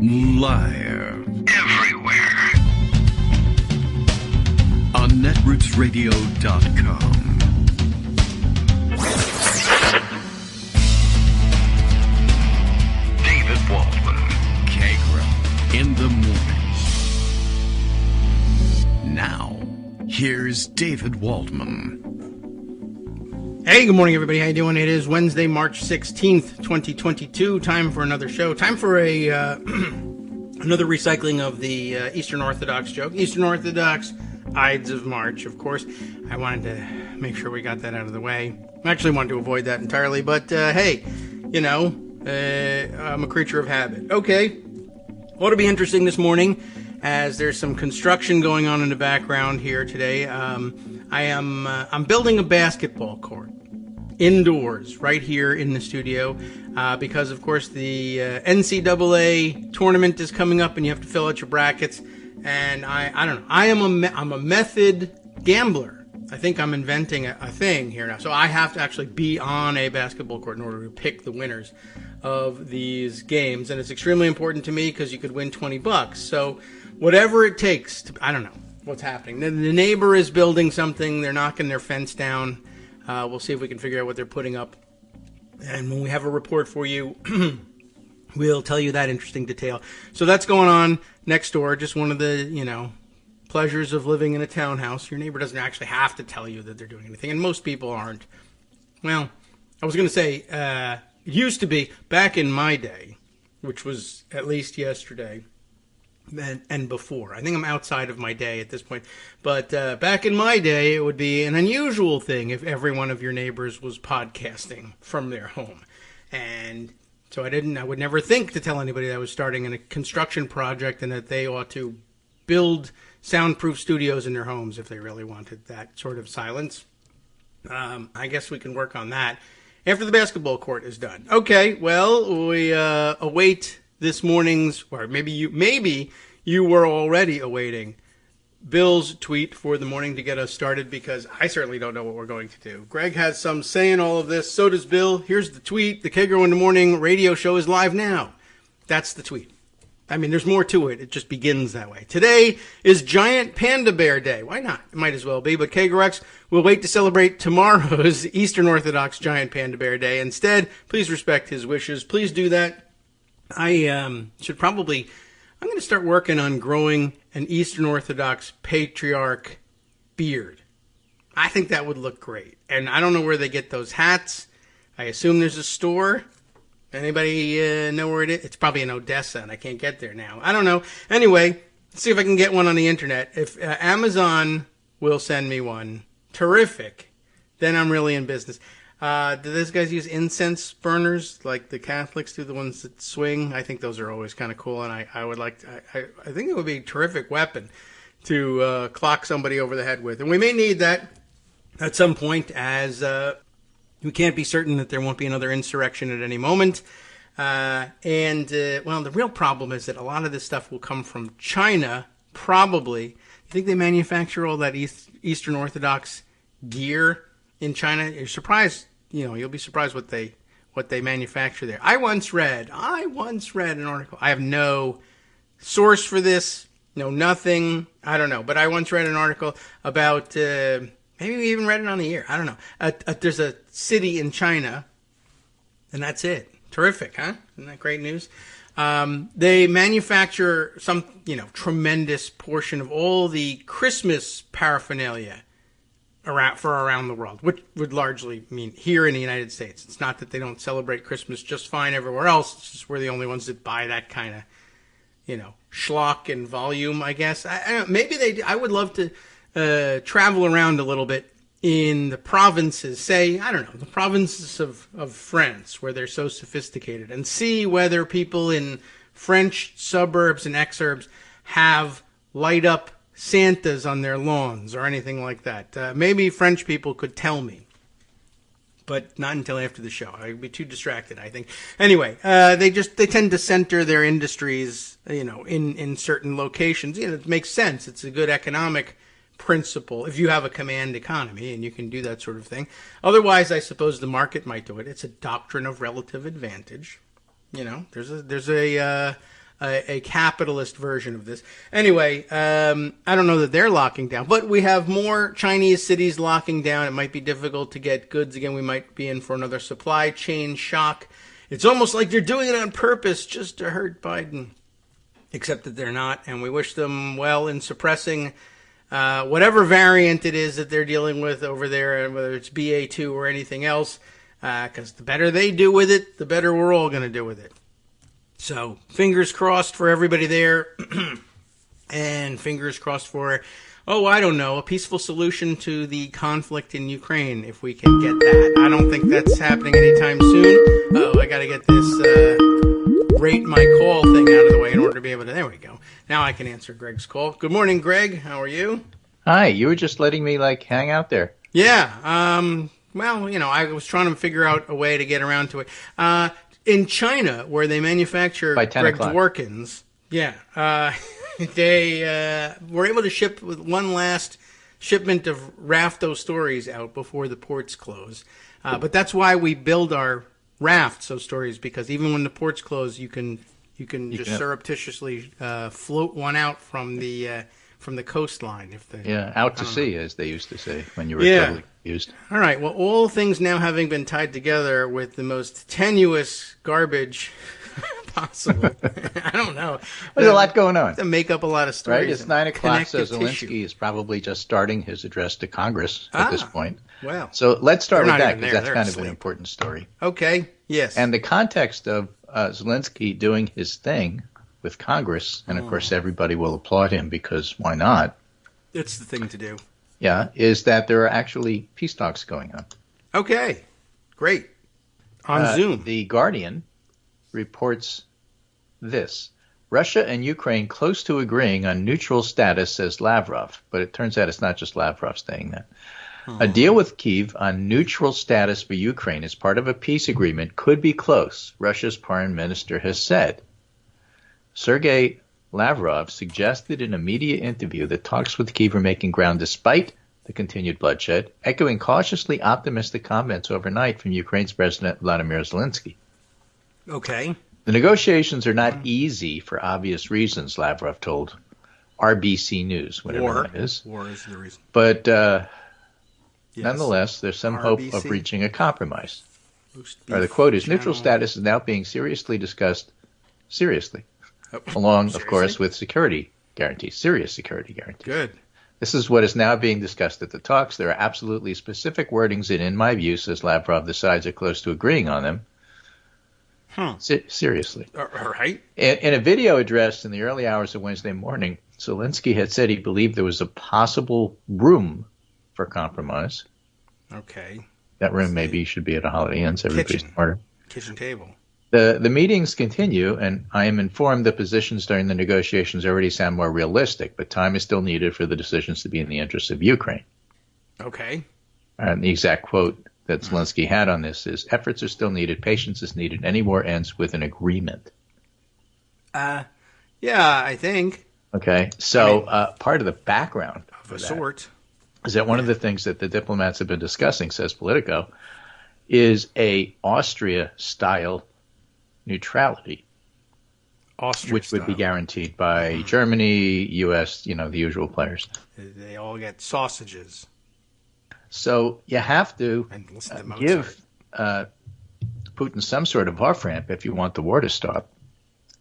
Live. Everywhere. On netrootsradio.com. David Waldman. Kagro. In the morning. Now, here's David Waldman. Hey, good morning, everybody. How you doing? It is Wednesday, March 16th, 2022. Time for another show. Time for a another recycling of the Eastern Orthodox joke. Eastern Orthodox, Ides of March, of course. I wanted to make sure we got that out of the way. I actually wanted to avoid that entirely, but hey, you know, I'm a creature of habit. Okay, ought to be interesting this morning, as there's some construction going on in the background here today. I'm building a basketball court indoors right here in the studio because, of course, the NCAA tournament is coming up and you have to fill out your brackets. And I don't know. I'm a method gambler. I think I'm inventing a thing here now. So I have to actually be on a basketball court in order to pick the winners of these games. And it's extremely important to me because you could win $20. So whatever it takes to, I don't know what's happening. The neighbor is building something. They're knocking their fence down. We'll see if we can figure out what they're putting up. And when we have a report for you, we'll tell you that interesting detail. So that's going on next door. Just one of the, pleasures of living in a townhouse. Your neighbor doesn't actually have to tell you that they're doing anything. And most people aren't. Well, I was going to say, it used to be back in my day, which was at least yesterday, and before. I think I'm outside of my day at this point. But back in my day, it would be an unusual thing if every one of your neighbors was podcasting from their home. And so I would never think to tell anybody that I was starting a construction project and that they ought to build soundproof studios in their homes if they really wanted that sort of silence. I guess we can work on that after the basketball court is done. Okay, well, we await this morning's, or maybe you were already awaiting Bill's tweet for the morning to get us started, because I certainly don't know what we're going to do. Greg has some say in all of this. So does Bill. Here's the tweet. The Kagro in the Morning radio show is live now. That's the tweet. I mean, there's more to it. It just begins that way. Today is Giant Panda Bear Day. Why not? It might as well be. But Kagrox will wait to celebrate tomorrow's Eastern Orthodox Giant Panda Bear Day. Instead, please respect his wishes. Please do that. I'm going to start working on growing an Eastern Orthodox patriarch beard. I think that would look great. And I don't know where they get those hats. I assume there's a store. Anybody know where it is? It's probably in Odessa, and I can't get there now. I don't know. Anyway, let's see if I can get one on the internet. If Amazon will send me one, terrific. Then I'm really in business. Do those guys use incense burners like the Catholics do, the ones that swing? I think those are always kind of cool, and I would like to, I think it would be a terrific weapon to clock somebody over the head with. And we may need that at some point, as we can't be certain that there won't be another insurrection at any moment. Well, the real problem is that a lot of this stuff will come from China, probably. You think they manufacture all that Eastern Orthodox gear in China? You're surprised. You'll be surprised what they manufacture there. I once read an article. I have no source for this, nothing. I don't know. But I once read an article about, maybe we even read it on the air. I don't know. There's a city in China, and that's it. Terrific, huh? Isn't that great news? They manufacture some, tremendous portion of all the Christmas paraphernalia around the world, which would largely mean here in the United States. It's not that they don't celebrate Christmas just fine everywhere else. It's just we're the only ones that buy that kind of, schlock and volume, I guess. I don't know, maybe they do. I would love to travel around a little bit in the provinces, say, I don't know, the provinces of France, where they're so sophisticated, and see whether people in French suburbs and exurbs have light up Santas on their lawns or anything like that. Maybe French people could tell me, but not until after the show. I'd be too distracted, I think. Anyway, they tend to center their industries, in certain locations. It makes sense. It's a good economic principle if you have a command economy and you can do that sort of thing. Otherwise, I suppose the market might do it. It's a doctrine of relative advantage. There's a a capitalist version of this. Anyway, I don't know that they're locking down, but we have more Chinese cities locking down. It might be difficult to get goods again. We might be in for another supply chain shock. It's almost like they're doing it on purpose just to hurt Biden, except that they're not, and we wish them well in suppressing whatever variant it is that they're dealing with over there, whether it's BA2 or anything else, because the better they do with it, the better we're all going to do with it. So fingers crossed for everybody there, and fingers crossed for, I don't know, a peaceful solution to the conflict in Ukraine, if we can get that. I don't think that's happening anytime soon. I got to get this rate my call thing out of the way in order to be able to, there we go. Now I can answer Greg's call. Good morning, Greg. How are you? Hi, you were just letting me, hang out there. Yeah, well, I was trying to figure out a way to get around to it. In China, where they manufacture Greg Dworkin's, they were able to ship with one last shipment of Rafto stories out before the ports close. But that's why we build our raft, so stories, because even when the ports close, you can just surreptitiously float one out from the coastline. Out to sea, as they used to say when you were totally confused. All right. Well, all things now having been tied together with the most tenuous garbage possible. I don't know. There's a lot going on. To make up a lot of stories. Right. It's 9 o'clock, so Zelensky is probably just starting his address to Congress at this point. Well. So let's start with that, because that's kind of an important story. Okay. Yes. And the context of Zelensky doing his thing with Congress, and of course everybody will applaud him because why not? It's the thing to do. Yeah, is that there are actually peace talks going on. Okay, great. On Zoom. The Guardian reports this. Russia and Ukraine close to agreeing on neutral status, says Lavrov. But it turns out it's not just Lavrov saying that. A deal with Kyiv on neutral status for Ukraine as part of a peace agreement could be close, Russia's foreign minister has said. Sergei Lavrov suggested in a media interview that talks with Kyiv are making ground despite the continued bloodshed, echoing cautiously optimistic comments overnight from Ukraine's President Vladimir Zelensky. Okay. The negotiations are not easy for obvious reasons, Lavrov told RBC News, whatever that is. War is the reason. But nonetheless, there's some hope of reaching a compromise. The quote is, neutral status is now being seriously discussed, along, of course, with security guarantees, serious security guarantees. Good. This is what is now being discussed at the talks. There are absolutely specific wordings in my view, says Lavrov, the sides are close to agreeing on them. Seriously. All right. In a video address in the early hours of Wednesday morning, Zelensky had said he believed there was a possible room for compromise. Okay. That room maybe should be at a Holiday Inn, so everybody's smarter. Kitchen table. The meetings continue, and I am informed the positions during the negotiations already sound more realistic, but time is still needed for the decisions to be in the interests of Ukraine. Okay. And the exact quote that Zelensky had on this is, efforts are still needed, patience is needed, any war ends with an agreement. Yeah, I think. Okay, so part of the background of a sort is that one of the things that the diplomats have been discussing, says Politico, is a Austria-style neutrality, which would be guaranteed by Germany, U.S., the usual players. They all get sausages. So you have to give Putin some sort of off-ramp if you want the war to stop.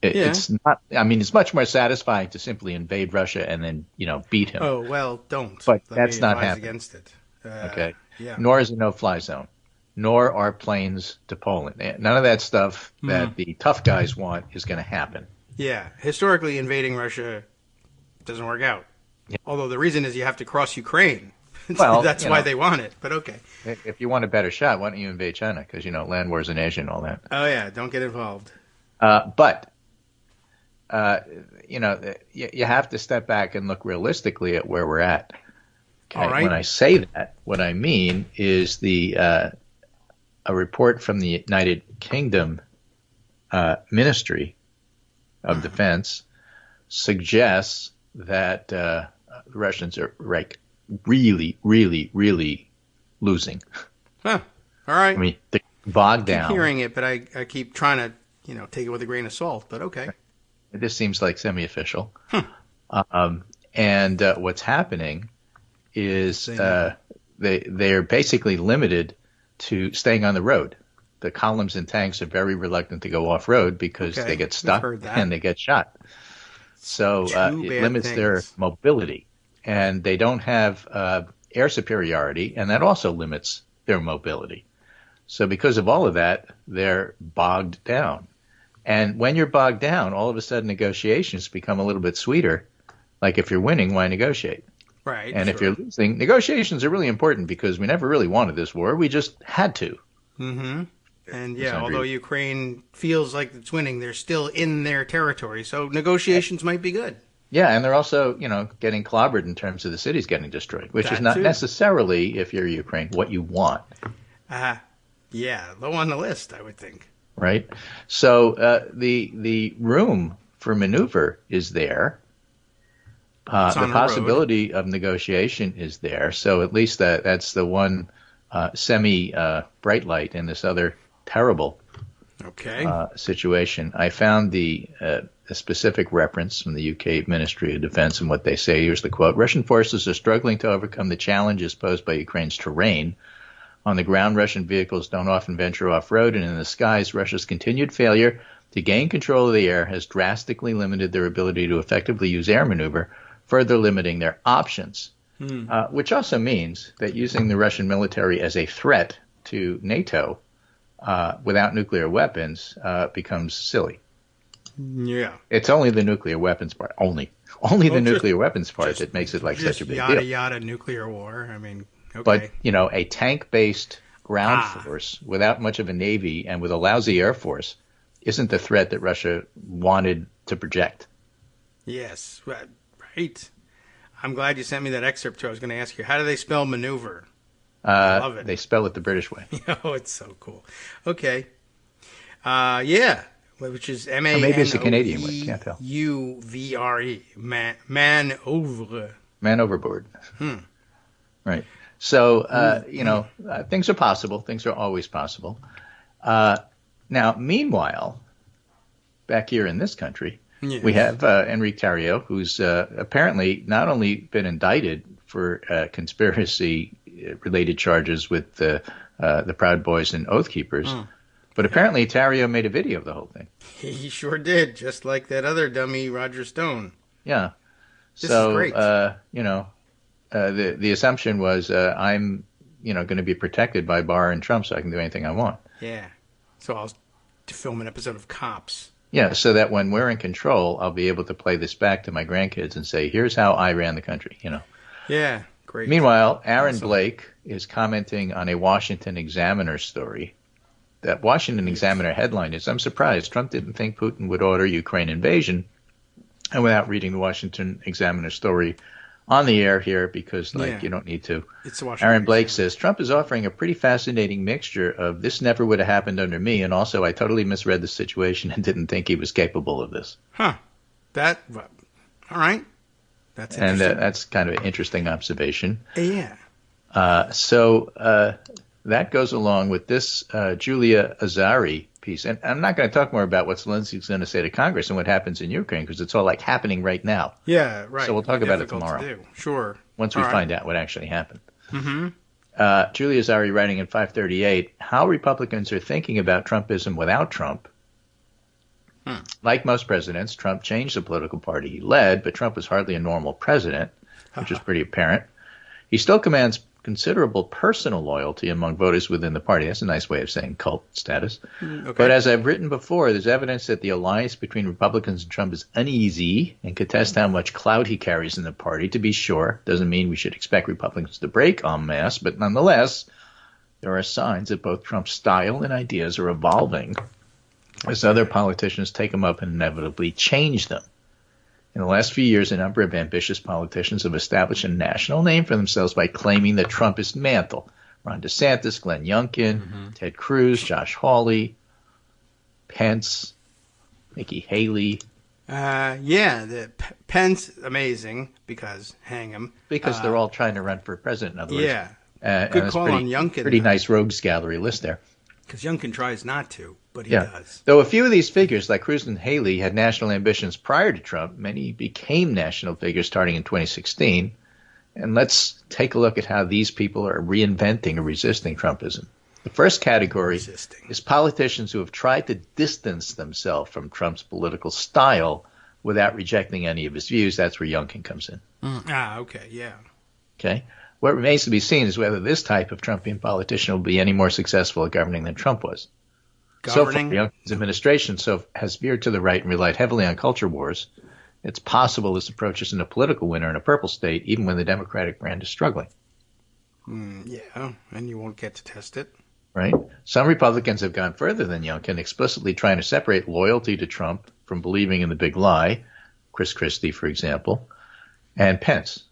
It's not. I mean, it's much more satisfying to simply invade Russia and then, beat him. Oh well, don't. But that's not happening. Against it. Okay. Yeah. Nor is a no-fly zone. Nor are planes to Poland. None of that stuff that the tough guys want is going to happen. Yeah. Historically, invading Russia doesn't work out. Yeah. Although the reason is you have to cross Ukraine. Well, that's why they want it. But okay. If you want a better shot, why don't you invade China? Because, land wars in Asia and all that. Oh, yeah. Don't get involved. But you have to step back and look realistically at where we're at. Okay? All right. When I say that, what I mean is a report from the United Kingdom Ministry of Defense suggests that the Russians are really, really, really losing. Huh. All right. I mean, they're bogged down. I keep hearing it, but I keep trying to, take it with a grain of salt, but okay. This seems like semi-official. And what's happening is they're basically limited to staying on the road. The columns and tanks are very reluctant to go off-road because they get stuck and they get shot. So it limits their mobility. And they don't have air superiority, and that also limits their mobility. So because of all of that, they're bogged down. And when you're bogged down, all of a sudden negotiations become a little bit sweeter. Like if you're winning, why negotiate? Right. And if you're losing, negotiations are really important because we never really wanted this war. We just had to. Mm-hmm. And although Ukraine feels like it's winning, they're still in their territory. So negotiations might be good. Yeah, and they're also, getting clobbered in terms of the cities getting destroyed, which is not necessarily, if you're Ukraine, what you want. Low on the list, I would think. Right. So the room for maneuver is there. The possibility of negotiation is there. So at least that's the one semi-bright light in this other terrible situation. I found a specific reference from the UK Ministry of Defense and what they say. Here's the quote. Russian forces are struggling to overcome the challenges posed by Ukraine's terrain. On the ground, Russian vehicles don't often venture off-road, and in the skies, Russia's continued failure to gain control of the air has drastically limited their ability to effectively use air maneuver, further limiting their options, which also means that using the Russian military as a threat to NATO without nuclear weapons becomes silly. Yeah. It's only the nuclear weapons part, only the nuclear weapons part that makes it like such a big deal. Yada nuclear war. I mean, okay. But, a tank-based ground force without much of a navy and with a lousy air force isn't the threat that Russia wanted to project. Yes, right. I'm glad you sent me that excerpt, too. I was going to ask you, how do they spell maneuver? I love it. They spell it the British way. Oh, it's so cool. Okay. Which is M-A-N-O-V-U-V-R-E. Maybe it's a Canadian way. Can't tell. U-V-R-E. Man over. Man overboard. Right. So, things are possible. Things are always possible. Now, meanwhile, back here in this country, we have Enrique Tarrio, who's apparently not only been indicted for conspiracy-related charges with the Proud Boys and Oath Keepers, but apparently Tarrio made a video of the whole thing. He sure did, just like that other dummy, Roger Stone. Yeah. This is great. The assumption was I'm going to be protected by Barr and Trump, so I can do anything I want. Yeah. So I'll film an episode of Cops. Yeah, so that when we're in control, I'll be able to play this back to my grandkids and say, here's how I ran the country, Yeah, great. Meanwhile, Aaron Blake is commenting on a Washington Examiner story. That Washington Examiner headline is, I'm surprised Trump didn't think Putin would order Ukraine invasion. And without reading the Washington Examiner story on the air here, because you don't need to. Aaron Blake says, Trump is offering a pretty fascinating mixture of this never would have happened under me, and also I totally misread the situation and didn't think he was capable of this. All right. That's interesting. And that's kind of an interesting observation. Yeah. So that goes along with this Julia Azari piece. And I'm not going to talk more about what Zelensky's going to say to Congress and what happens in Ukraine, because it's all happening right now. Yeah, right. So we'll talk about it tomorrow. Sure. Once we find out what actually happened. Mm-hmm. Julia Azari writing in 538, how Republicans are thinking about Trumpism without Trump. Like most presidents, Trump changed the political party he led, but Trump was hardly a normal president, which is pretty apparent. He still commands considerable personal loyalty among voters within the party. That's a nice way of saying cult status. Okay. But as I've written before, there's evidence that the alliance between Republicans and Trump is uneasy and contest how much clout he carries in the party. To be sure, doesn't mean we should expect Republicans to break en masse, but nonetheless, there are signs that both Trump's style and ideas are evolving as other politicians take them up and inevitably change them. In the last few years, a number of ambitious politicians have established a national name for themselves by claiming the Trumpist mantle. Ron DeSantis, Glenn Youngkin, Ted Cruz, Josh Hawley, Pence, Nikki Haley. The Pence, amazing, because hang him. Because they're all trying to run for president, in other words. Yeah. Good call on Youngkin. Pretty nice rogues gallery list there. Because Youngkin tries not to. but he does. Though a few of these figures, like Cruz and Haley, had national ambitions prior to Trump, many became national figures starting in 2016. And let's take a look at how these people are reinventing or resisting Trumpism. The first category is politicians who have tried to distance themselves from Trump's political style without rejecting any of his views. That's where Youngkin comes in. Okay, yeah. Okay. What remains to be seen is whether this type of Trumpian politician will be any more successful at governing than Trump was. Governing? So far, Youngkin's administration has veered to the right and relied heavily on culture wars. It's possible this approach isn't a political winner in a purple state, even when the Democratic brand is struggling. Yeah, and you won't get to test it. Right? Some Republicans have gone further than Youngkin, explicitly trying to separate loyalty to Trump from believing in the big lie, Chris Christie, for example, and Pence.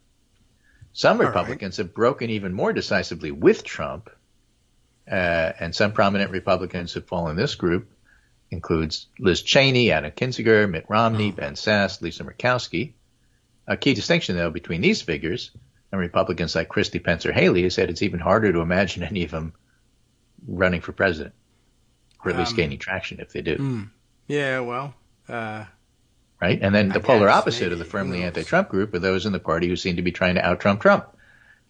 Some Republicans have broken even more decisively with Trump, and some prominent Republicans who fall in this group includes Liz Cheney, Adam Kinzinger, Mitt Romney, Ben Sasse, Lisa Murkowski. A key distinction, though, between these figures and Republicans like Christie, Pence, or Haley is that it's even harder to imagine any of them running for president, or at least gaining traction if they do. Yeah, well. Right? And then the polar opposite of the firmly anti-Trump group are those in the party who seem to be trying to out-Trump Trump.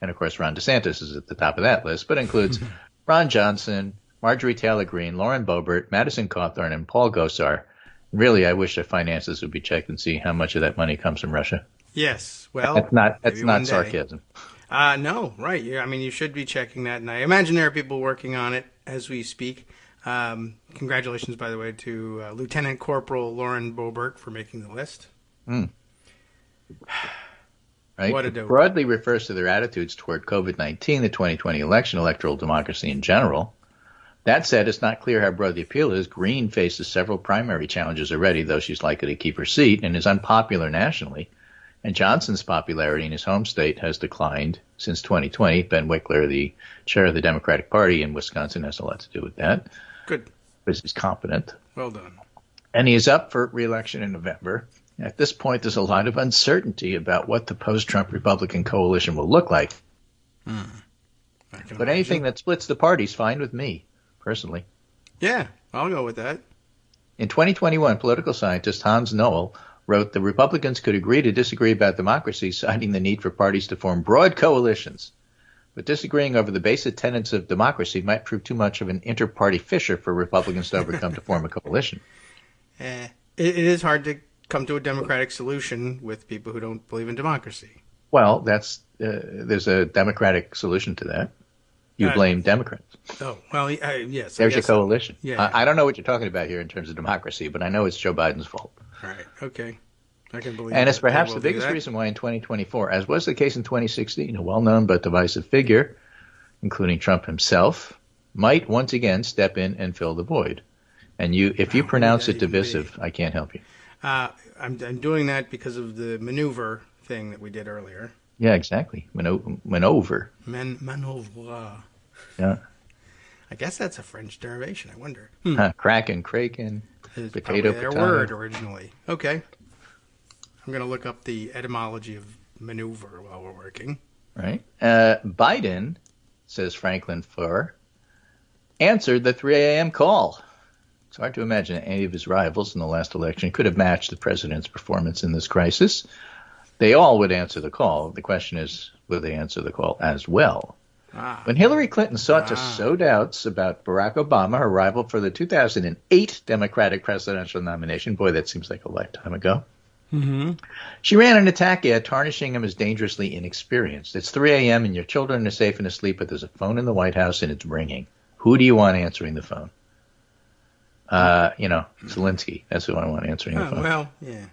And, of course, Ron DeSantis is at the top of that list, but includes Ron Johnson, Marjorie Taylor Greene, Lauren Boebert, Madison Cawthorn, and Paul Gosar. Really, I wish the finances would be checked and see how much of that money comes from Russia. Yes, well, that's not sarcasm. No, right. I mean, you should be checking that, and I imagine there are people working on it as we speak. Congratulations, by the way, to Lieutenant Corporal Lauren Boebert for making the list. Right? What a It dope. broadly refers to their attitudes toward COVID-19, the 2020 election, electoral democracy in general. That said, it's not clear how broad the appeal is. Greene faces several primary challenges already, though she's likely to keep her seat, and is unpopular nationally. And Johnson's popularity in his home state has declined since 2020. Ben Wickler, the chair of the Democratic Party in Wisconsin, has a lot to do with that. Good. Because he's competent. Well done. And he is up for re-election in November. At this point, there's a lot of uncertainty about what the post-Trump Republican coalition will look like. But anything that splits the party is fine with me, personally. Yeah, I'll go with that. In 2021, political scientist Hans Noel wrote the Republicans could agree to disagree about democracy, citing the need for parties to form broad coalitions. But disagreeing over the basic tenets of democracy might prove too much of an inter-party fissure for Republicans to overcome to form a coalition. It is hard to come to a democratic solution with people who don't believe in democracy. Well, there's a democratic solution to that. You blame Democrats. Oh, well, yes. There's your coalition. Yeah. I don't know what you're talking about here in terms of democracy, but I know it's Joe Biden's fault. All right. Okay. I can believe And it's that. perhaps They the will do biggest that. reason why in 2024, as was the case in 2016, a well-known but divisive figure, including Trump himself, might once again step in and fill the void. And if you pronounce it divisive, I can't help you. I'm doing that because of the maneuver thing that we did earlier. Yeah, exactly. Maneuver. Maneuver. Yeah. I guess that's a French derivation. I wonder. Kraken, kraken, It's potato, probably their potato. word originally. Okay. I'm going to look up the etymology of maneuver while we're working. Right. Biden, says Franklin Furr, answered the 3 a.m. call. It's hard to imagine that any of his rivals in the last election could have matched the president's performance in this crisis. They all would answer the call. The question is, will they answer the call as well? When Hillary Clinton sought to sow doubts about Barack Obama, her rival for the 2008 Democratic presidential nomination, boy, that seems like a lifetime ago, she ran an attack ad tarnishing him as dangerously inexperienced. It's 3 a.m. and your children are safe and asleep, but there's a phone in the White House and it's ringing. Who do you want answering the phone? Zelensky. That's who I want answering the phone. Well, yeah.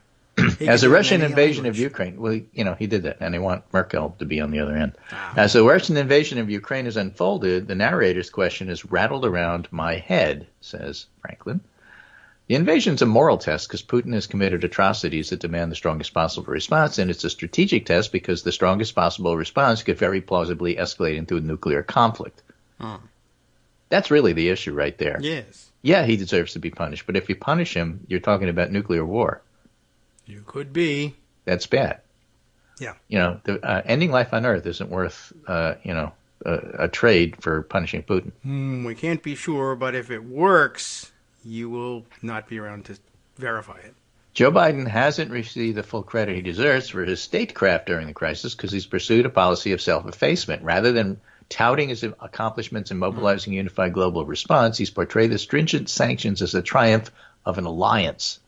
As a Russian invasion of Ukraine, well, he did that, and they want Merkel to be on the other end. As the Russian invasion of Ukraine has unfolded, the narrator's question has rattled around my head, says Franklin. The invasion's a moral test because Putin has committed atrocities that demand the strongest possible response, and it's a strategic test because the strongest possible response could very plausibly escalate into a nuclear conflict. That's really the issue right there. Yes. Yeah, he deserves to be punished, but if you punish him, you're talking about nuclear war. You could be. That's bad. Yeah. Ending life on Earth isn't worth, a trade for punishing Putin. We can't be sure, but if it works, you will not be around to verify it. Joe Biden hasn't received the full credit he deserves for his statecraft during the crisis because he's pursued a policy of self-effacement. Rather than touting his accomplishments in mobilizing a unified global response, he's portrayed the stringent sanctions as a triumph of an alliance.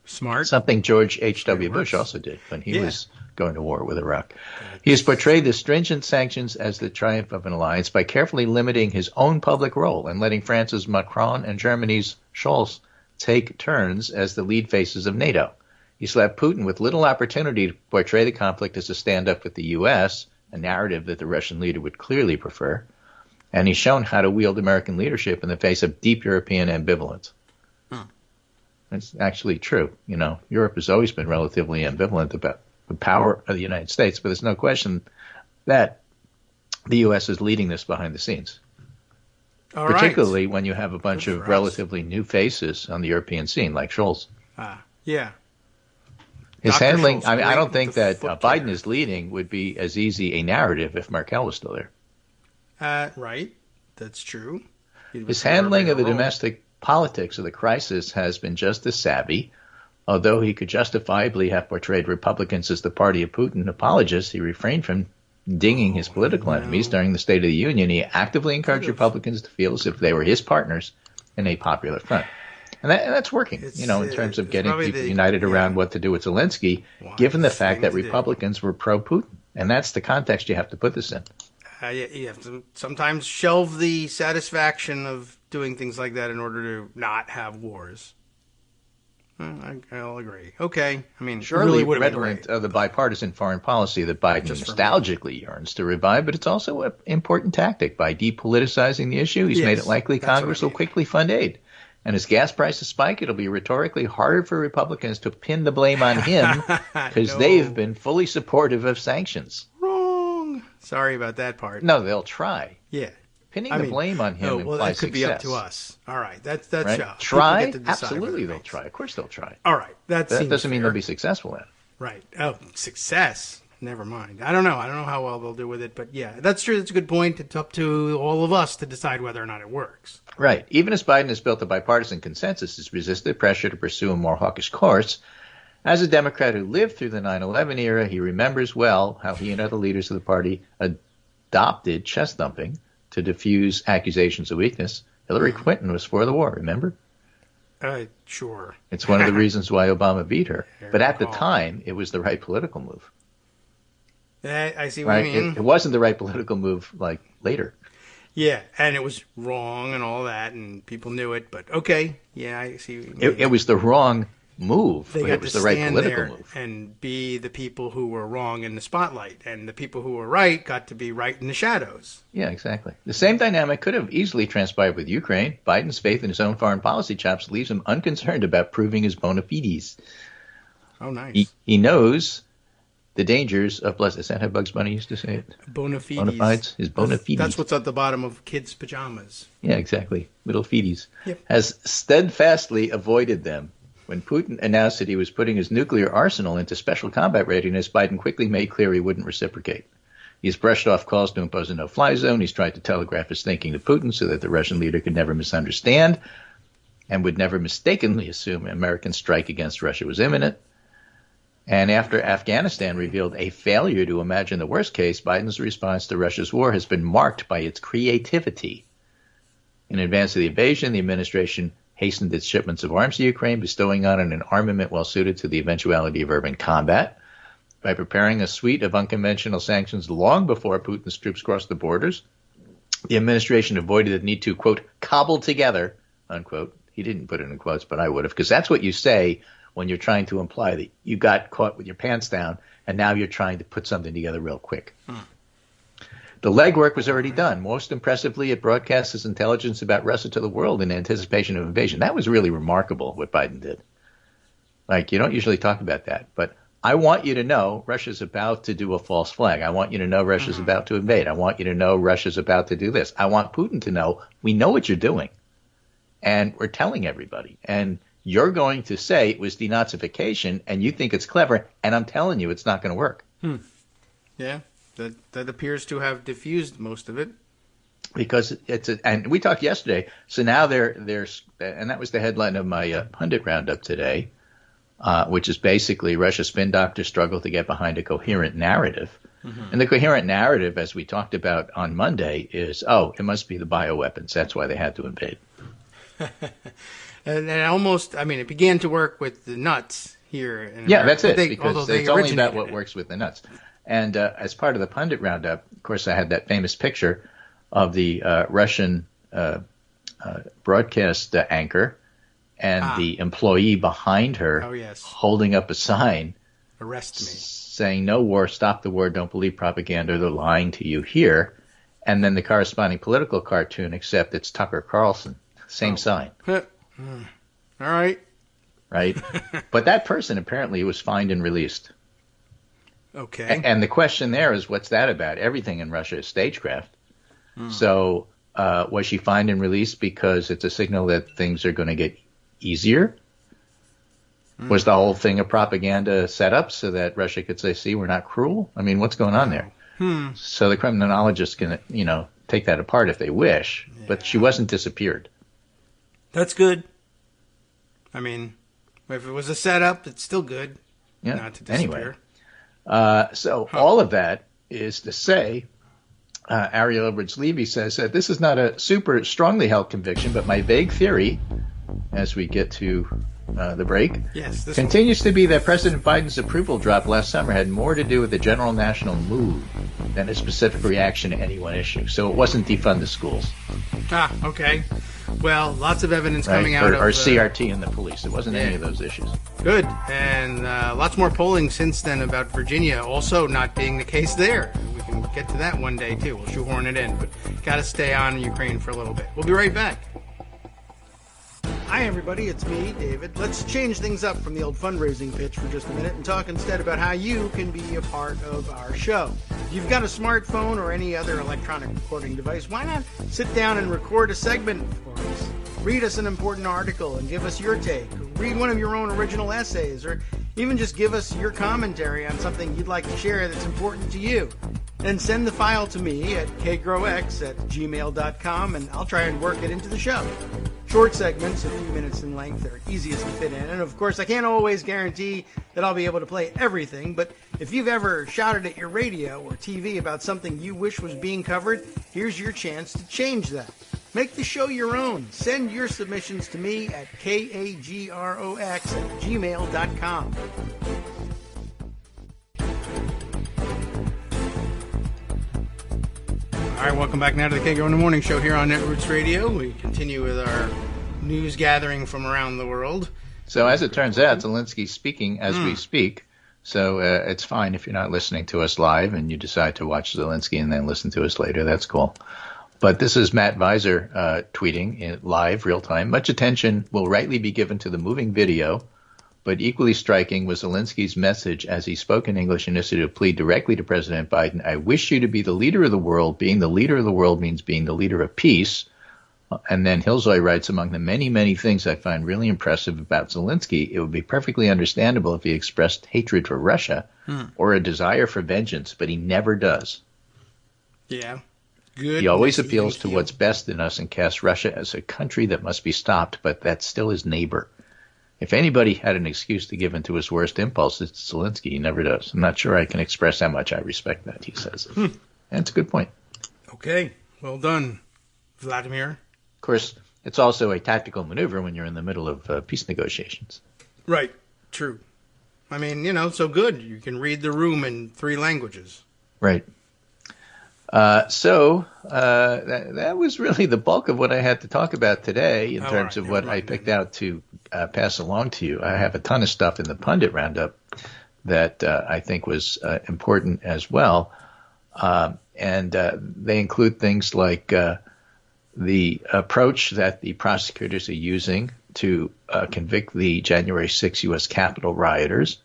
Smart. Something George H.W. Bush also did when he was going to war with Iraq. He has portrayed the stringent sanctions as the triumph of an alliance by carefully limiting his own public role and letting France's Macron and Germany's Scholz take turns as the lead faces of NATO. He slapped Putin with little opportunity to portray the conflict as a stand-up with the U.S., a narrative that the Russian leader would clearly prefer, and he's shown how to wield American leadership in the face of deep European ambivalence. It's actually true. You know, Europe has always been relatively ambivalent about the power of the United States, but there's no question that the U.S. is leading this behind the scenes. Particularly when you have a bunch of relatively new faces on the European scene, like Scholz. Yeah. His handling, I mean, I don't think that Biden is leading would be as easy a narrative if Merkel was still there. Right. That's true. His handling of the domestic politics of the crisis has been just as savvy. Although he could justifiably have portrayed Republicans as the party of Putin apologists, he refrained from dinging his political enemies during the State of the Union. He actively encouraged Republicans to feel as if they were his partners in a popular front. And that's working, in terms of getting people united around what to do with Zelensky, given the fact that Republicans were pro-Putin. And that's the context you have to put this in. You have to sometimes shelve the satisfaction of doing things like that in order to not have wars. I'll agree. Okay. I mean, surely really redolent of the bipartisan foreign policy that Biden nostalgically yearns to revive, but it's also an important tactic. By depoliticizing the issue, he's made it likely Congress will quickly fund aid. And as gas prices spike, it'll be rhetorically harder for Republicans to pin the blame on him because they've been fully supportive of sanctions. Wrong. Sorry about that part. No, they'll try. Yeah. Pinning the blame on him implies that could success. Be up to us. All right, that's right? Try? Absolutely, they'll try. Of course, they'll try. All right, that doesn't mean they'll be successful at it. Right. Oh, success. Never mind. I don't know how well they'll do with it, but yeah, that's true. That's a good point. It's up to all of us to decide whether or not it works. Right. Even as Biden has built a bipartisan consensus, he's resisted pressure to pursue a more hawkish course. As a Democrat who lived through the 9/11 era, he remembers well how he and other leaders of the party adopted chest thumping to diffuse accusations of weakness. Hillary Clinton was for the war, remember? Sure. It's one of the reasons why Obama beat her. But at the time, it was the right political move. I see what you mean. It wasn't the right political move like later. Yeah, and it was wrong and all that, and people knew it. But okay, yeah, I see what you mean. It was the wrong move, but it was the right political move. And be the people who were wrong in the spotlight, and the people who were right got to be right in the shadows. Yeah, exactly. The same dynamic could have easily transpired with Ukraine. Biden's faith in his own foreign policy chops leaves him unconcerned about proving his bona fides. Oh, nice. He knows the dangers of is that how Bugs Bunny used to say it? Bona fides. Bona fides. His bona fides. That's what's at the bottom of kids' pajamas. Yeah, exactly. Little fides. Yep. Has steadfastly avoided them. When Putin announced that he was putting his nuclear arsenal into special combat readiness, Biden quickly made clear he wouldn't reciprocate. He's brushed off calls to impose a no-fly zone. He's tried to telegraph his thinking to Putin so that the Russian leader could never misunderstand and would never mistakenly assume an American strike against Russia was imminent. And after Afghanistan revealed a failure to imagine the worst case, Biden's response to Russia's war has been marked by its creativity. In advance of the invasion, the administration hastened its shipments of arms to Ukraine, bestowing on it an armament well suited to the eventuality of urban combat. By preparing a suite of unconventional sanctions long before Putin's troops crossed the borders, the administration avoided the need to, quote, cobble together, unquote. He didn't put it in quotes, but I would have, because that's what you say when you're trying to imply that you got caught with your pants down and now you're trying to put something together real quick. The legwork was already done. Most impressively, it broadcast his intelligence about Russia to the world in anticipation of invasion. That was really remarkable, what Biden did. Like, you don't usually talk about that. But I want you to know Russia's about to do a false flag. I want you to know Russia's about to invade. I want you to know Russia's about to do this. I want Putin to know we know what you're doing. And we're telling everybody. And you're going to say it was denazification, and you think it's clever, and I'm telling you it's not going to work. Yeah. That appears to have diffused most of it. because and we talked yesterday. So now there's, and that was the headline of my Pundit Roundup today, which is basically Russia's spin doctors struggle to get behind a coherent narrative. Mm-hmm. And the coherent narrative, as we talked about on Monday, is, it must be the bioweapons. That's why they had to invade. And it began to work with the nuts here in America. Yeah, that's it, because it's only about what works with the nuts. And as part of the Pundit Roundup, of course, I had that famous picture of the Russian broadcast anchor and the employee behind her holding up a sign. Arrest me. Saying, no war, stop the war, don't believe propaganda, they're lying to you here. And then the corresponding political cartoon, except it's Tucker Carlson. Same sign. All right. Right? But that person apparently was fined and released. Okay. And the question there is, what's that about? Everything in Russia is stagecraft. So was she fined and released because it's a signal that things are going to get easier? Was the whole thing a propaganda setup so that Russia could say, see, we're not cruel? I mean, what's going on there? So the criminologists can, take that apart if they wish. Yeah. But she wasn't disappeared. That's good. I mean, if it was a setup, it's still good not to disappear. Anyway, all of that is to say, Ariel Edwards-Levy says that this is not a super strongly held conviction, but my vague theory, as we get to the break, continues to be that President Biden's approval drop last summer had more to do with the general national mood than a specific reaction to any one issue. So it wasn't defund the schools. Okay. Well, lots of evidence coming out or CRT and the police. It wasn't any of those issues. Good. And lots more polling since then about Virginia also not being the case there. We can get to that one day, too. We'll shoehorn it in. But got to stay on Ukraine for a little bit. We'll be right back. Hi, everybody. It's me, David. Let's change things up from the old fundraising pitch for just a minute and talk instead about how you can be a part of our show. If you've got a smartphone or any other electronic recording device, why not sit down and record a segment for us? Read us an important article and give us your take. Read one of your own original essays, or even just give us your commentary on something you'd like to share that's important to you. Then send the file to me at kagrox@gmail.com, and I'll try and work it into the show. Short segments, a few minutes in length, are easiest to fit in. And of course, I can't always guarantee that I'll be able to play everything, but if you've ever shouted at your radio or TV about something you wish was being covered, here's your chance to change that. Make the show your own. Send your submissions to me at kagrox@gmail.com. All right, welcome back now to the Kagro in the Morning Show here on Netroots Radio. We continue with our news gathering from around the world. So as it turns out, Zelensky's speaking as we speak. So it's fine if you're not listening to us live and you decide to watch Zelensky and then listen to us later. That's cool. But this is Matt Weiser tweeting in live, real time. Much attention will rightly be given to the moving video, but equally striking was Zelensky's message as he spoke in English and issued a plea directly to President Biden. I wish you to be the leader of the world. Being the leader of the world means being the leader of peace. And then Hillzoy writes, among the many, many things I find really impressive about Zelensky, it would be perfectly understandable if he expressed hatred for Russia or a desire for vengeance, but he never does. Yeah. Good. He always appeals to what's best in us and casts Russia as a country that must be stopped, but that's still his neighbor. If anybody had an excuse to give in to his worst impulse, it's Zelensky. He never does. I'm not sure I can express how much I respect that, he says. And it's a good point. Okay. Well done, Vladimir. Of course, it's also a tactical maneuver when you're in the middle of peace negotiations. Right. True. I mean, so good. You can read the room in 3 languages. Right. So that was really the bulk of what I had to talk about today in terms of what I picked out to pass along to you. I have a ton of stuff in the Pundit Roundup that I think was important as well. And they include things like the approach that the prosecutors are using to convict the January 6 U.S. Capitol rioters.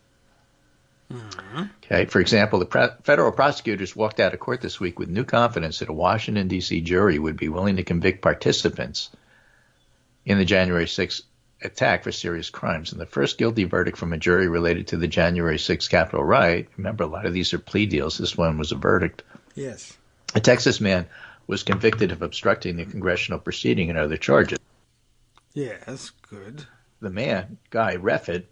Okay. For example, the federal prosecutors walked out of court this week with new confidence that a Washington, D.C. jury would be willing to convict participants in the January 6 attack for serious crimes. And the first guilty verdict from a jury related to the January 6 Capitol riot, remember, a lot of these are plea deals. This one was a verdict. Yes. A Texas man was convicted of obstructing the congressional proceeding and other charges. Yeah, that's good. The man, Guy Reffitt,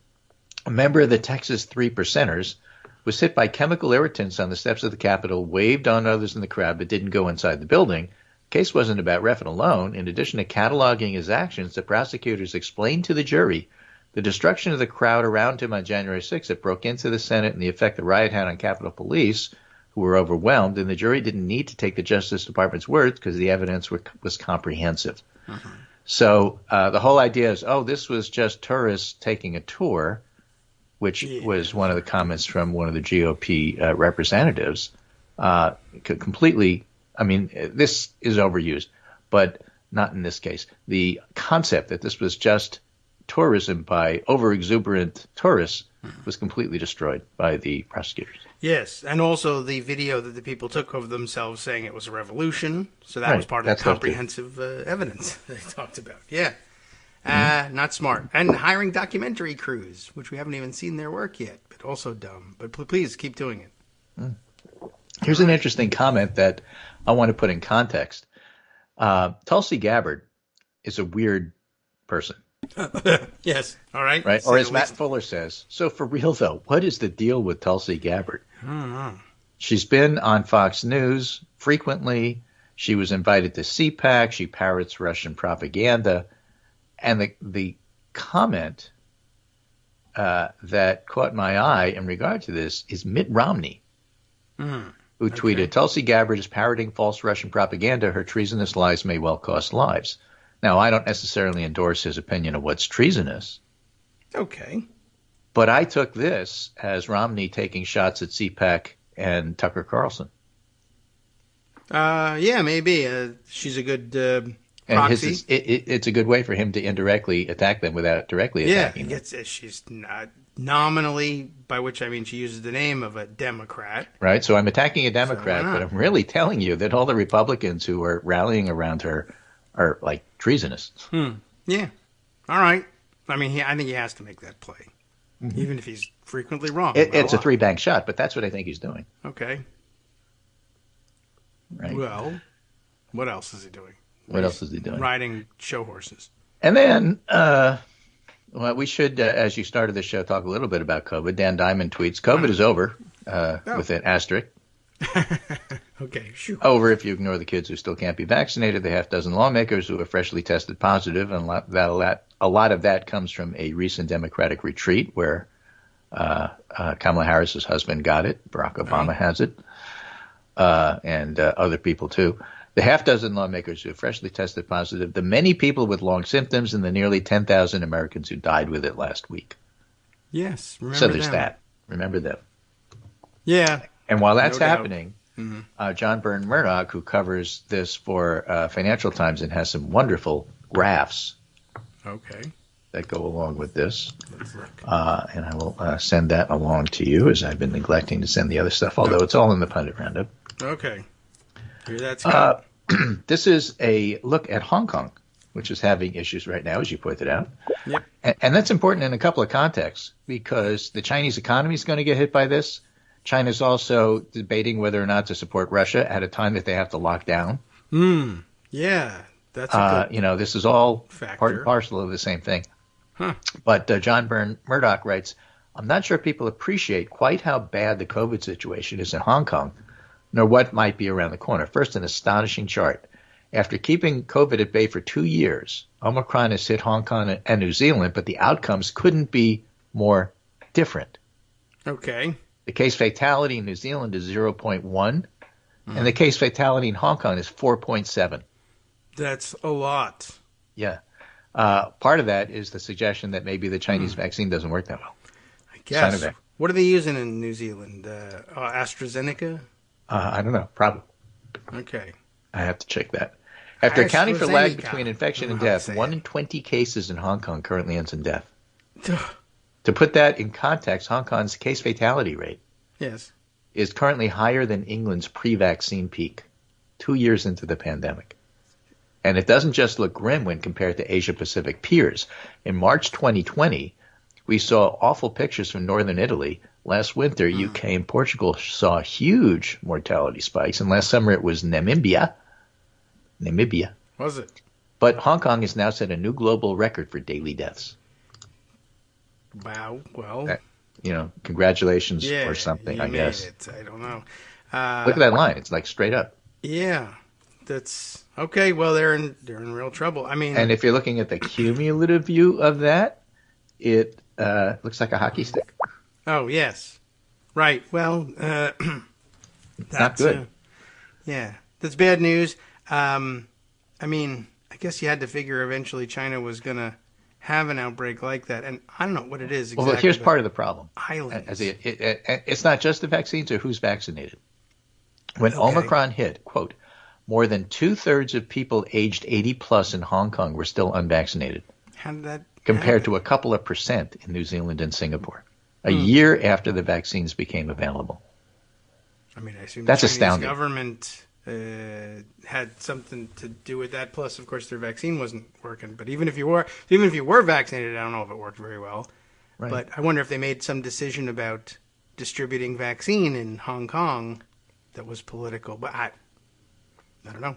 a member of the Texas Three Percenters, was hit by chemical irritants on the steps of the Capitol, waved on others in the crowd, but didn't go inside the building. The case wasn't about Reffitt alone. In addition to cataloging his actions, the prosecutors explained to the jury the destruction of the crowd around him on January 6th that broke into the Senate and the effect the riot had on Capitol Police, who were overwhelmed, and the jury didn't need to take the Justice Department's words because the evidence was comprehensive. Uh-huh. So the whole idea is, this was just tourists taking a tour, which was one of the comments from one of the GOP representatives. Completely, this is overused, but not in this case. The concept that this was just tourism by over-exuberant tourists was completely destroyed by the prosecutors. Yes, and also the video that the people took of themselves saying it was a revolution. So that was part of the comprehensive evidence they talked about. Yeah. Not smart. And hiring documentary crews, which we haven't even seen their work yet, but also dumb. But please keep doing it. Here's an interesting comment that I want to put in context. Tulsi Gabbard is a weird person. Yes. All right. Right. Or as Matt Fuller says, so for real, though, what is the deal with Tulsi Gabbard? I don't know. She's been on Fox News frequently. She was invited to CPAC. She parrots Russian propaganda. And the comment that caught my eye in regard to this is Mitt Romney, who tweeted, Tulsi Gabbard is parroting false Russian propaganda. Her treasonous lies may well cost lives. Now, I don't necessarily endorse his opinion of what's treasonous. Okay. But I took this as Romney taking shots at CPAC and Tucker Carlson. Yeah, maybe. She's a good proxy. And it's a good way for him to indirectly attack them without directly attacking them. She's not nominally, by which I mean she uses the name of a Democrat. Right, so I'm attacking a Democrat, but I'm really telling you that all the Republicans who are rallying around her are like treasonous. Yeah. All right. I mean, I think he has to make that play, even if he's frequently wrong. It's a three-bank shot, but that's what I think he's doing. Okay. Right. Well, what else is he doing? What else is he doing? Riding show horses. And then, we should, as you started the show, talk a little bit about COVID. Dan Diamond tweets, COVID is over, with an asterisk. Okay, sure. Over if you ignore the kids who still can't be vaccinated, the half-dozen lawmakers who have freshly tested positive, and a lot of that comes from a recent Democratic retreat where Kamala Harris's husband got it, Barack Obama has it, and other people too. The half-dozen lawmakers who have freshly tested positive, the many people with long symptoms, and the nearly 10,000 Americans who died with it last week. Yes, remember So there's them. that. Remember them. Yeah. And while that's happening, John Byrne Murdoch, who covers this for Financial Times and has some wonderful graphs that go along with this, and I will send that along to you as I've been neglecting to send the other stuff, although it's all in the Pundit Roundup. Okay. Here that's This is a look at Hong Kong, which is having issues right now, as you pointed out. Yep. And that's important in a couple of contexts, because the Chinese economy is going to get hit by this. China's also debating whether or not to support Russia at a time that they have to lock down. Yeah, that's a good this is all factor. part and parcel of the same thing. Huh. But John Byrne Murdoch writes, I'm not sure people appreciate quite how bad the COVID situation is in Hong Kong, nor what might be around the corner. First, an astonishing chart. After keeping COVID at bay for 2 years, Omicron has hit Hong Kong and New Zealand, but the outcomes couldn't be more different. Okay. The case fatality in New Zealand is 0.1, and the case fatality in Hong Kong is 4.7. That's a lot. Yeah. Part of that is the suggestion that maybe the Chinese vaccine doesn't work that well. I guess. Sinovac. What are they using in New Zealand? AstraZeneca? I don't know. Probably. Okay. I have to check that. After accounting for lag AstraZeneca. between infection and I don't know how death, to say 1 it. in 20 cases in Hong Kong currently ends in death. To put that in context, Hong Kong's case fatality rate is currently higher than England's pre-vaccine peak, 2 years into the pandemic. And it doesn't just look grim when compared to Asia-Pacific peers. In March 2020, we saw awful pictures from northern Italy. Last winter, UK and Portugal saw huge mortality spikes. And last summer, it was Namibia. Namibia. Was it? But Hong Kong has now set a new global record for daily deaths. Wow. Well, congratulations yeah, or something, you I made guess. it. I don't know. Look at that line. It's like straight up. Yeah, that's okay. Well, they're in real trouble. I mean, And if you're looking at the cumulative view of that, it looks like a hockey stick. oh yes, right. Well, It's not good. Yeah, that's bad news. I mean, I guess you had to figure eventually China was going to have an outbreak like that, and I don't know what it is exactly. Well, here's part of the problem. Islands. It's not just the vaccines or who's vaccinated. When Omicron hit, quote, more than 2/3 of people aged 80 plus in Hong Kong were still unvaccinated. How did that compared happen? to a couple of percent in New Zealand and Singapore, a year after the vaccines became available. I mean, I assume That's the Chinese astounding. government had something to do with that. Plus, of course, their vaccine wasn't working. But even if you were vaccinated, I don't know if it worked very well. Right. But I wonder if they made some decision about distributing vaccine in Hong Kong that was political. But I don't know.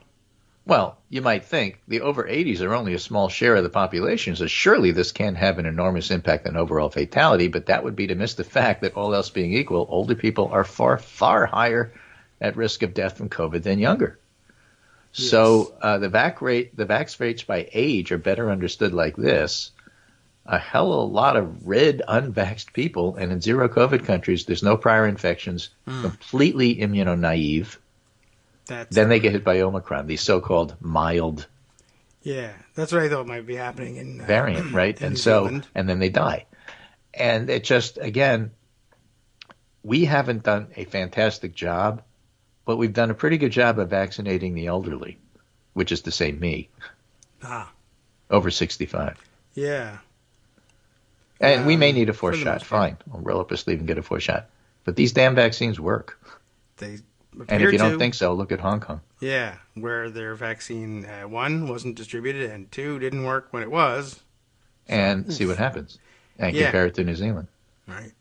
Well, you might think the over 80s are only a small share of the population, so surely this can't have an enormous impact on overall fatality, but that would be to miss the fact that all else being equal, older people are far, far higher at risk of death from COVID than younger. Yes. So the vax rates by age are better understood like this. A hell of a lot of red unvaxxed people, and in zero COVID countries, there's no prior infections, completely immunonaive. Then they get hit by Omicron, the so-called mild that's what I thought might be happening in variant, right? in and New so, Zealand. And then they die. And it just, again, we haven't done a fantastic job, but we've done a pretty good job of vaccinating the elderly, which is to say me, over 65. Yeah. And we may need a fourth shot. Fine. I'll roll up a sleeve and get a fourth shot. But these damn vaccines work. And if you don't think so, look at Hong Kong. Yeah, where their vaccine, 1, wasn't distributed, and 2, didn't work when it was. And see what happens. And compare it to New Zealand. Right.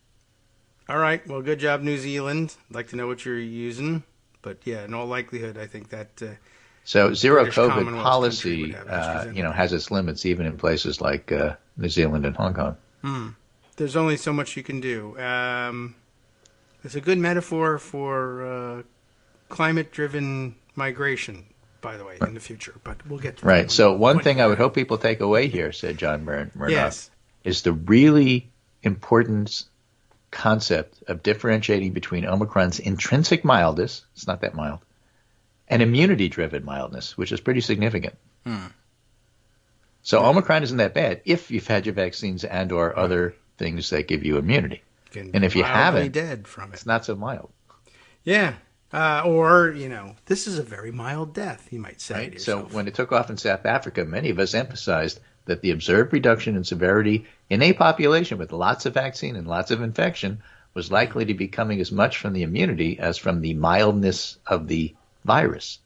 All right. Well, good job, New Zealand. I'd like to know what you're using. But, yeah, in all likelihood, I think that... so zero British COVID policy, has its limits, even in places like New Zealand and Hong Kong. There's only so much you can do. It's a good metaphor for climate-driven migration, by the way, in the future. But we'll get to that. Right. So one thing I would hope people take away here, said John Murdoch, yes, is the really important concept of differentiating between Omicron's intrinsic mildness, it's not that mild, and immunity-driven mildness, which is pretty significant. So Omicron isn't that bad if you've had your vaccines and or other things that give you immunity. And if you haven't, dead from it. It's not so mild. Yeah. Or, this is a very mild death, you might say. Right? So when it took off in South Africa, many of us emphasized that the observed reduction in severity in a population with lots of vaccine and lots of infection was likely to be coming as much from the immunity as from the mildness of the virus.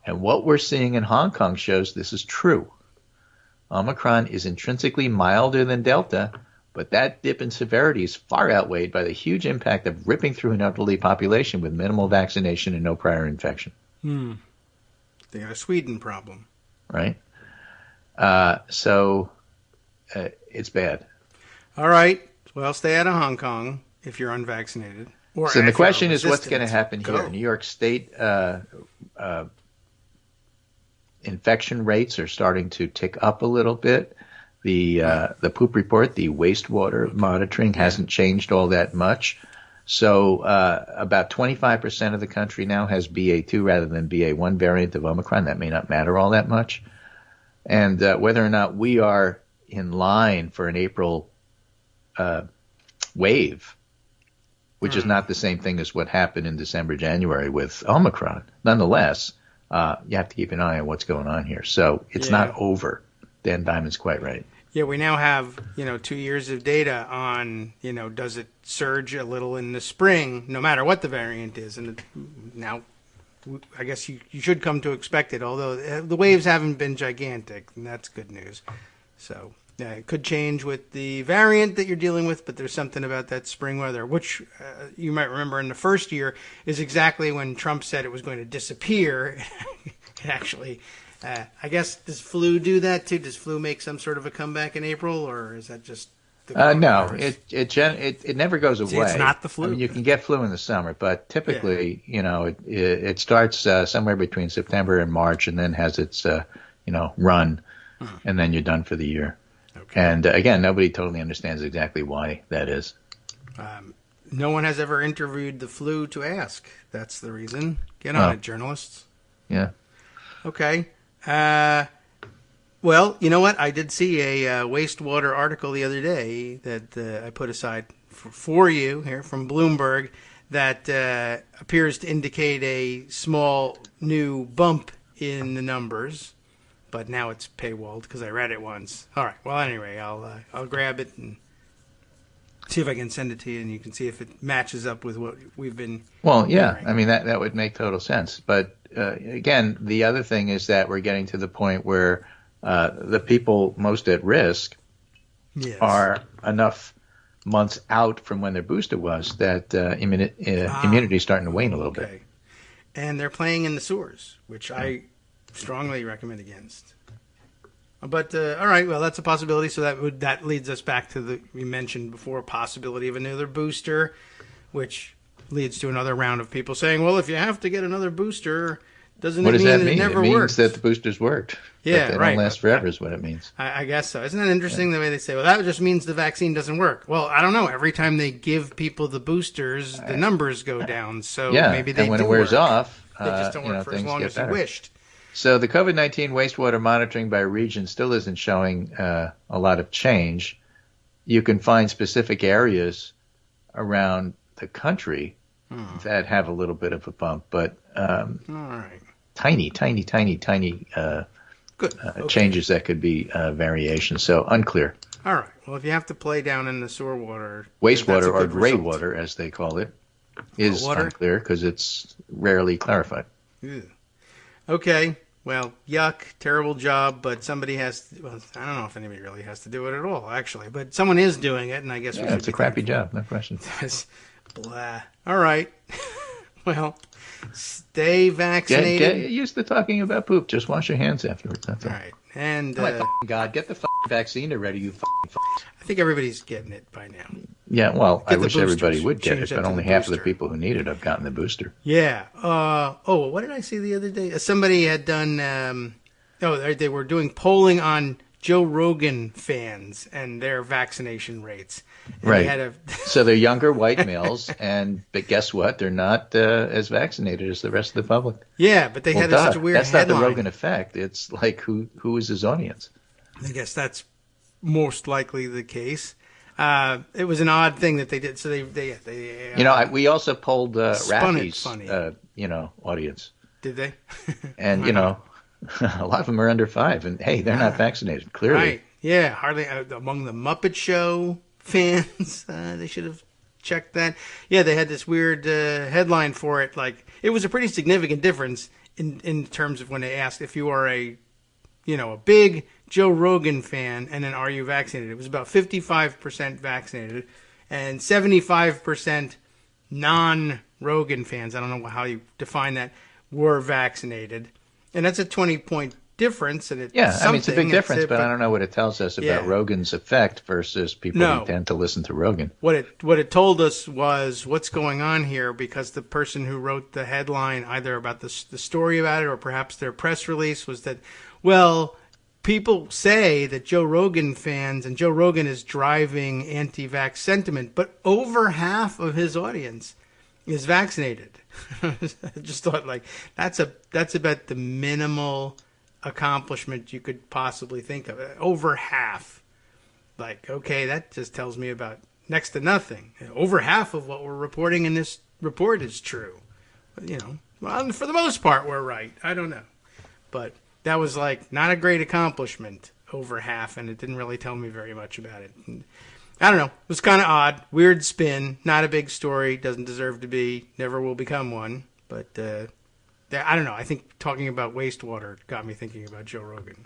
And what we're seeing in Hong Kong shows this is true. Omicron is intrinsically milder than Delta, but that dip in severity is far outweighed by the huge impact of ripping through an elderly population with minimal vaccination and no prior infection. They got a Sweden problem. Right? So it's bad. All right. Well, stay out of Hong Kong if you're unvaccinated. So the question is what's going to happen here. New York State infection rates are starting to tick up a little bit. The poop report, the wastewater monitoring hasn't changed all that much. So about 25% of the country now has BA2 rather than BA1 variant of Omicron. That may not matter all that much. And whether or not we are in line for an April wave, which is not the same thing as what happened in December, January with Omicron. Nonetheless, you have to keep an eye on what's going on here. So it's not over. Dan Diamond's quite right. Yeah, we now have, 2 years of data on, does it surge a little in the spring, no matter what the variant is. And now, I guess you should come to expect it, although the waves haven't been gigantic, and that's good news. So it could change with the variant that you're dealing with, but there's something about that spring weather, which you might remember in the first year is exactly when Trump said it was going to disappear. actually. I guess, does flu do that too? Does flu make some sort of a comeback in April, or is that just the No, it never goes away. See, it's not the flu. I mean, you can get flu in the summer, but typically, it starts somewhere between September and March, and then has its run, and then you're done for the year. Okay. And again, nobody totally understands exactly why that is. No one has ever interviewed the flu to ask. That's the reason. Get on it, journalists. Yeah. Okay. Well, you know what? I did see a wastewater article the other day that I put aside for you here from Bloomberg that appears to indicate a small new bump in the numbers, but now it's paywalled because I read it once. All right. Well, anyway, I'll grab it and see if I can send it to you, and you can see if it matches up with what we've been. Well, yeah. Hearing. I mean, that would make total sense. But again, the other thing is that we're getting to the point where the people most at risk are enough months out from when their booster was that immunity is starting to wane a little bit. And they're playing in the sewers, which I strongly recommend against. But all right, well, that's a possibility. So that leads us back to we mentioned before, possibility of another booster, which leads to another round of people saying, well, if you have to get another booster, doesn't it mean that it never works? It means that the boosters worked. Yeah, they don't last forever is what it means. I guess so. Isn't that interesting the way they say, well, that just means the vaccine doesn't work? Well, I don't know. Every time they give people the boosters, the numbers go down. So maybe they do and when it wears off, they just don't work for as long as you wished. So the COVID-19 wastewater monitoring by region still isn't showing a lot of change. You can find specific areas around the country that have a little bit of a bump, but all right. tiny changes that could be variations. So unclear. All right. Well, if you have to play down in the sewer water, wastewater or gray water, as they call it, is unclear because it's rarely clarified. Ew. Okay. Well, yuck, terrible job, but somebody has to, well, I don't know if anybody really has to do it at all, actually, but someone is doing it, and I guess we should it's a crappy job, no question. Blah. All right. Well, stay vaccinated. Get used to talking about poop. Just wash your hands afterwards. That's all right. And oh my God, get the vaccine already, you I think everybody's getting it by now. Yeah, well, I wish everybody would get it, but only half of the people who need it have gotten the booster. Yeah. What did I see the other day? Somebody had done. They were doing polling on Joe Rogan fans and their vaccination rates. And right. So they're younger white males, but guess what? They're not as vaccinated as the rest of the public. Yeah, but they had such a weird That's headline. Not the Rogan effect. It's like who is his audience? I guess that's most likely the case. It was an odd thing that they did. So they we also polled Rafi's audience. Did they? And a lot of them are under 5, and hey, they're not vaccinated. Clearly, right? Yeah, hardly among the Muppet Show fans. They should have checked that. Yeah, they had this weird headline for it. Like, it was a pretty significant difference in terms of when they asked if you are a big Joe Rogan fan, and then are you vaccinated? It was about 55% vaccinated and 75% non-Rogan fans. I don't know how you define that, were vaccinated. And that's a 20-point difference. And it's it's a big difference, but I don't know what it tells us about Rogan's effect versus people who tend to listen to Rogan. What it told us was what's going on here, because the person who wrote the headline, either about the story about it or perhaps their press release, was that, well, people say that Joe Rogan fans, and Joe Rogan is driving anti-vax sentiment, but over half of his audience is vaccinated. I just thought, like, that's about the minimal accomplishment you could possibly think of. Over half. Like, okay, that just tells me about next to nothing. Over half of what we're reporting in this report is true. Well, for the most part, we're right. I don't know. But that was, like, not a great accomplishment, over half, and it didn't really tell me very much about it. And I don't know. It was kind of odd. Weird spin. Not a big story. Doesn't deserve to be. Never will become one. But I don't know. I think talking about wastewater got me thinking about Joe Rogan.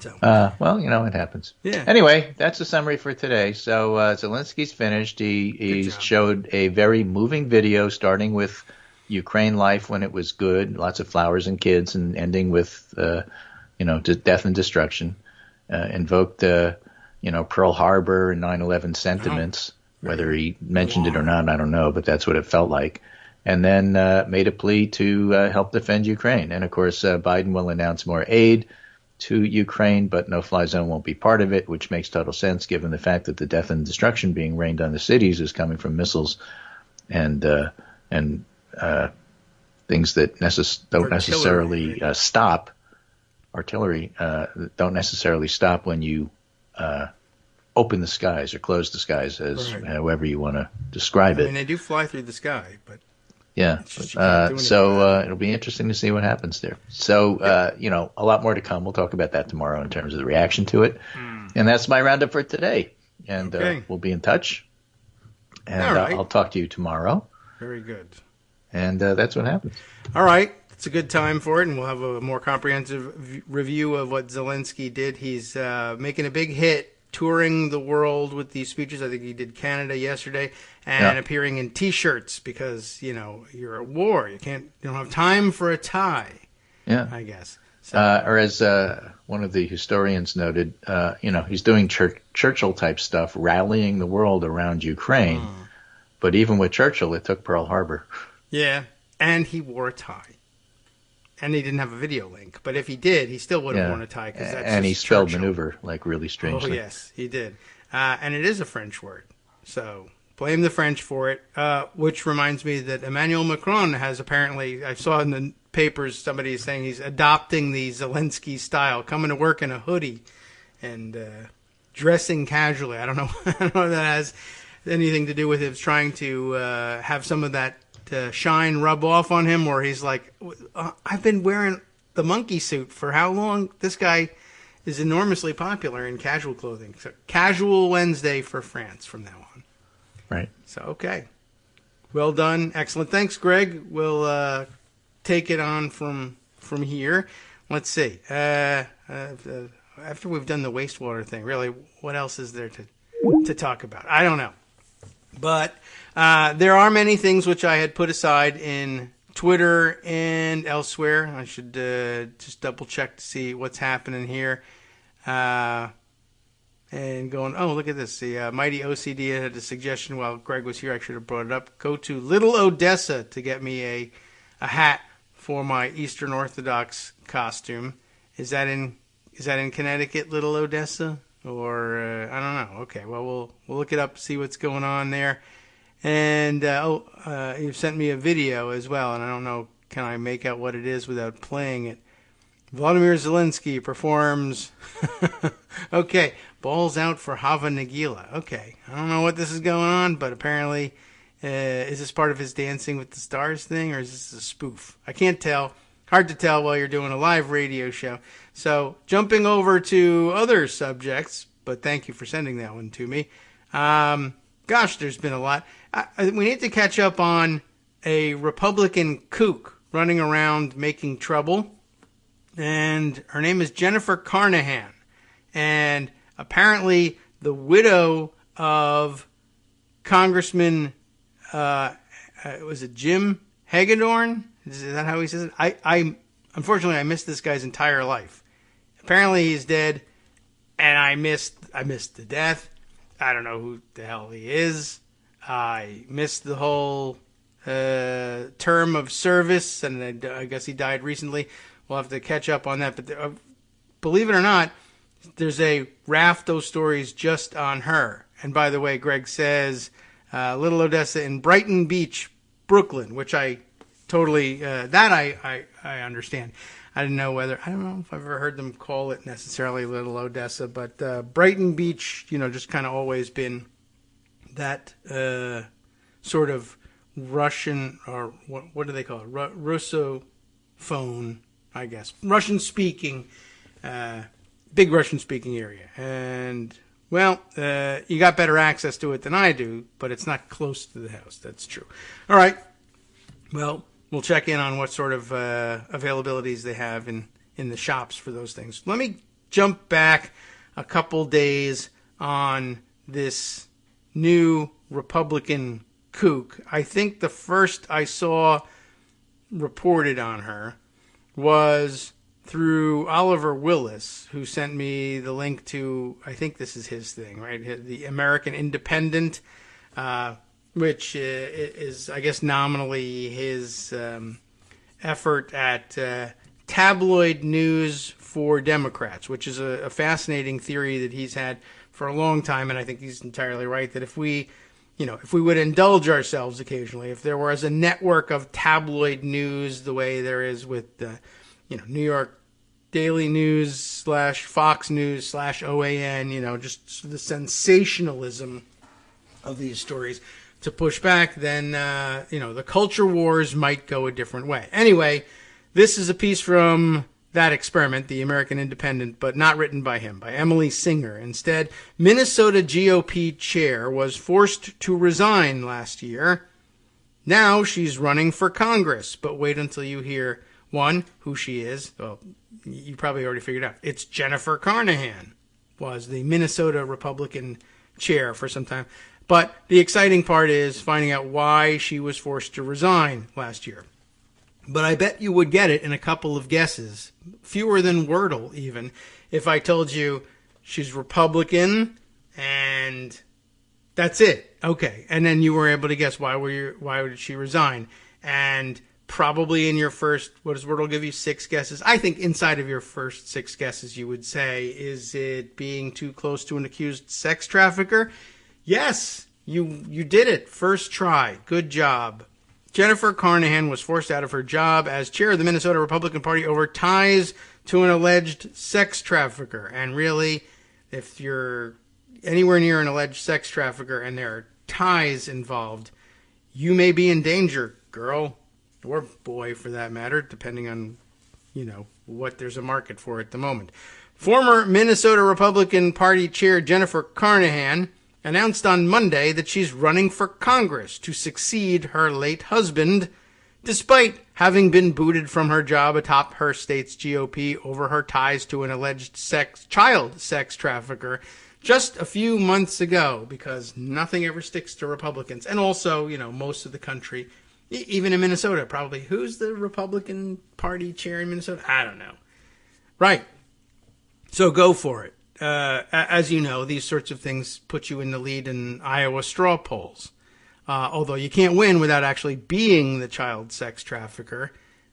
So. It happens. Yeah. Anyway, that's the summary for today. So Zelensky's finished. He showed a very moving video, starting with Ukraine life when it was good, lots of flowers and kids, and ending with, death and destruction. Invoked, Pearl Harbor and 9/11 sentiments. Whether he mentioned it or not, I don't know, but that's what it felt like. And then made a plea to help defend Ukraine. And, of course, Biden will announce more aid to Ukraine, but no-fly zone won't be part of it, which makes total sense given the fact that the death and destruction being rained on the cities is coming from missiles and things that don't necessarily stop. Artillery don't necessarily stop when you open the skies or close the skies, as however you want to describe it. I mean, they do fly through the sky, but yeah. It'll be interesting to see what happens there. So, a lot more to come. We'll talk about that tomorrow in terms of the reaction to it. And that's my roundup for today. And we'll be in touch. And I'll talk to you tomorrow. Very good. And that's what happens. All right. It's a good time for it, and we'll have a more comprehensive review of what Zelensky did. He's making a big hit, touring the world with these speeches. I think he did Canada yesterday, and appearing in T-shirts because, you're at war. You don't have time for a tie. Yeah, I guess. So, or as one of the historians noted, he's doing Churchill-type stuff, rallying the world around Ukraine. But even with Churchill, it took Pearl Harbor. Yeah, and he wore a tie. And he didn't have a video link. But if he did, he still would have worn a tie. And he spelled maneuver, really strangely. Oh, yes, he did. And it is a French word. So blame the French for it. Which reminds me that Emmanuel Macron has apparently, I saw in the papers, somebody is saying he's adopting the Zelensky style, coming to work in a hoodie and dressing casually. I don't know if that has anything to do with him trying to have some of that shine rub off on him, or he's like, I've been wearing the monkey suit for how long? This guy is enormously popular in casual clothing. So Casual Wednesday for France from now on. Right. So, okay. Well done. Excellent. Thanks, Greg. We'll take it on from here. Let's see. After we've done the wastewater thing, really, what else is there to talk about? I don't know. But there are many things which I had put aside in Twitter and elsewhere. I should just double check to see what's happening here. And going, oh, look at this. The Mighty OCD had a suggestion while Greg was here. I should have brought it up. Go to Little Odessa to get me a hat for my Eastern Orthodox costume. Is that in Connecticut, Little Odessa? Or, I don't know. Okay, well, we'll look it up, see what's going on there. And, you've sent me a video as well, and I don't know, can I make out what it is without playing it? Volodymyr Zelensky performs, okay, balls out for Hava Nagila. Okay, I don't know what this is going on, but apparently, is this part of his Dancing with the Stars thing, or is this a spoof? I can't tell. Hard to tell while you're doing a live radio show. So, jumping over to other subjects, but thank you for sending that one to me. Gosh, there's been a lot. We need to catch up on a Republican kook running around making trouble. And her name is Jennifer Carnahan. And apparently the widow of Congressman, was it Jim Hagedorn? Is that how he says it? Unfortunately, I missed this guy's entire life. Apparently, he's dead, and I missed the death. I don't know who the hell he is. I missed the whole term of service, and I guess he died recently. We'll have to catch up on that. But believe it or not, there's a raft of stories just on her. And by the way, Greg says Little Odessa in Brighton Beach, Brooklyn, which I totally, that I understand. I don't know if I've ever heard them call it necessarily Little Odessa, but Brighton Beach, just kind of always been that sort of Russian, or what do they call it? Russophone, I guess. Russian-speaking, big Russian-speaking area. And, well, you got better access to it than I do, but it's not close to the house. That's true. All right. Well, we'll check in on what sort of availabilities they have in the shops for those things. Let me jump back a couple days on this new Republican kook. I think the first I saw reported on her was through Oliver Willis, who sent me the link to, I think this is his thing, right? The American Independent, which is, I guess, nominally his effort at tabloid news for Democrats, which is a fascinating theory that he's had for a long time, and I think he's entirely right that if we would indulge ourselves occasionally, if there was a network of tabloid news the way there is with New York Daily News / Fox News / OAN, just the sensationalism of these stories to push back, then, the culture wars might go a different way. Anyway, this is a piece from that experiment, the American Independent, but not written by him, by Emily Singer. Instead, Minnesota GOP chair was forced to resign last year. Now she's running for Congress, but wait until you hear, one, who she is. Well, you probably already figured out. It's Jennifer Carnahan, was the Minnesota Republican chair for some time. But the exciting part is finding out why she was forced to resign last year. But I bet you would get it in a couple of guesses, fewer than Wordle even, if I told you she's Republican and that's it. Okay. And then you were able to guess why did she resign? And probably in your first, what does Wordle give you, 6 guesses? I think inside of your first 6 guesses you would say, is it being too close to an accused sex trafficker? Yes, you did it. First try. Good job. Jennifer Carnahan was forced out of her job as chair of the Minnesota Republican Party over ties to an alleged sex trafficker. And really, if you're anywhere near an alleged sex trafficker and there are ties involved, you may be in danger, girl, or boy for that matter, depending on, what there's a market for at the moment. Former Minnesota Republican Party chair Jennifer Carnahan announced on Monday that she's running for Congress to succeed her late husband, despite having been booted from her job atop her state's GOP over her ties to an alleged child sex trafficker just a few months ago, because nothing ever sticks to Republicans. And also, most of the country, even in Minnesota, probably, who's the Republican Party chair in Minnesota? I don't know. Right. So go for it. As you know, these sorts of things put you in the lead in Iowa straw polls. Although you can't win without actually being the child sex trafficker.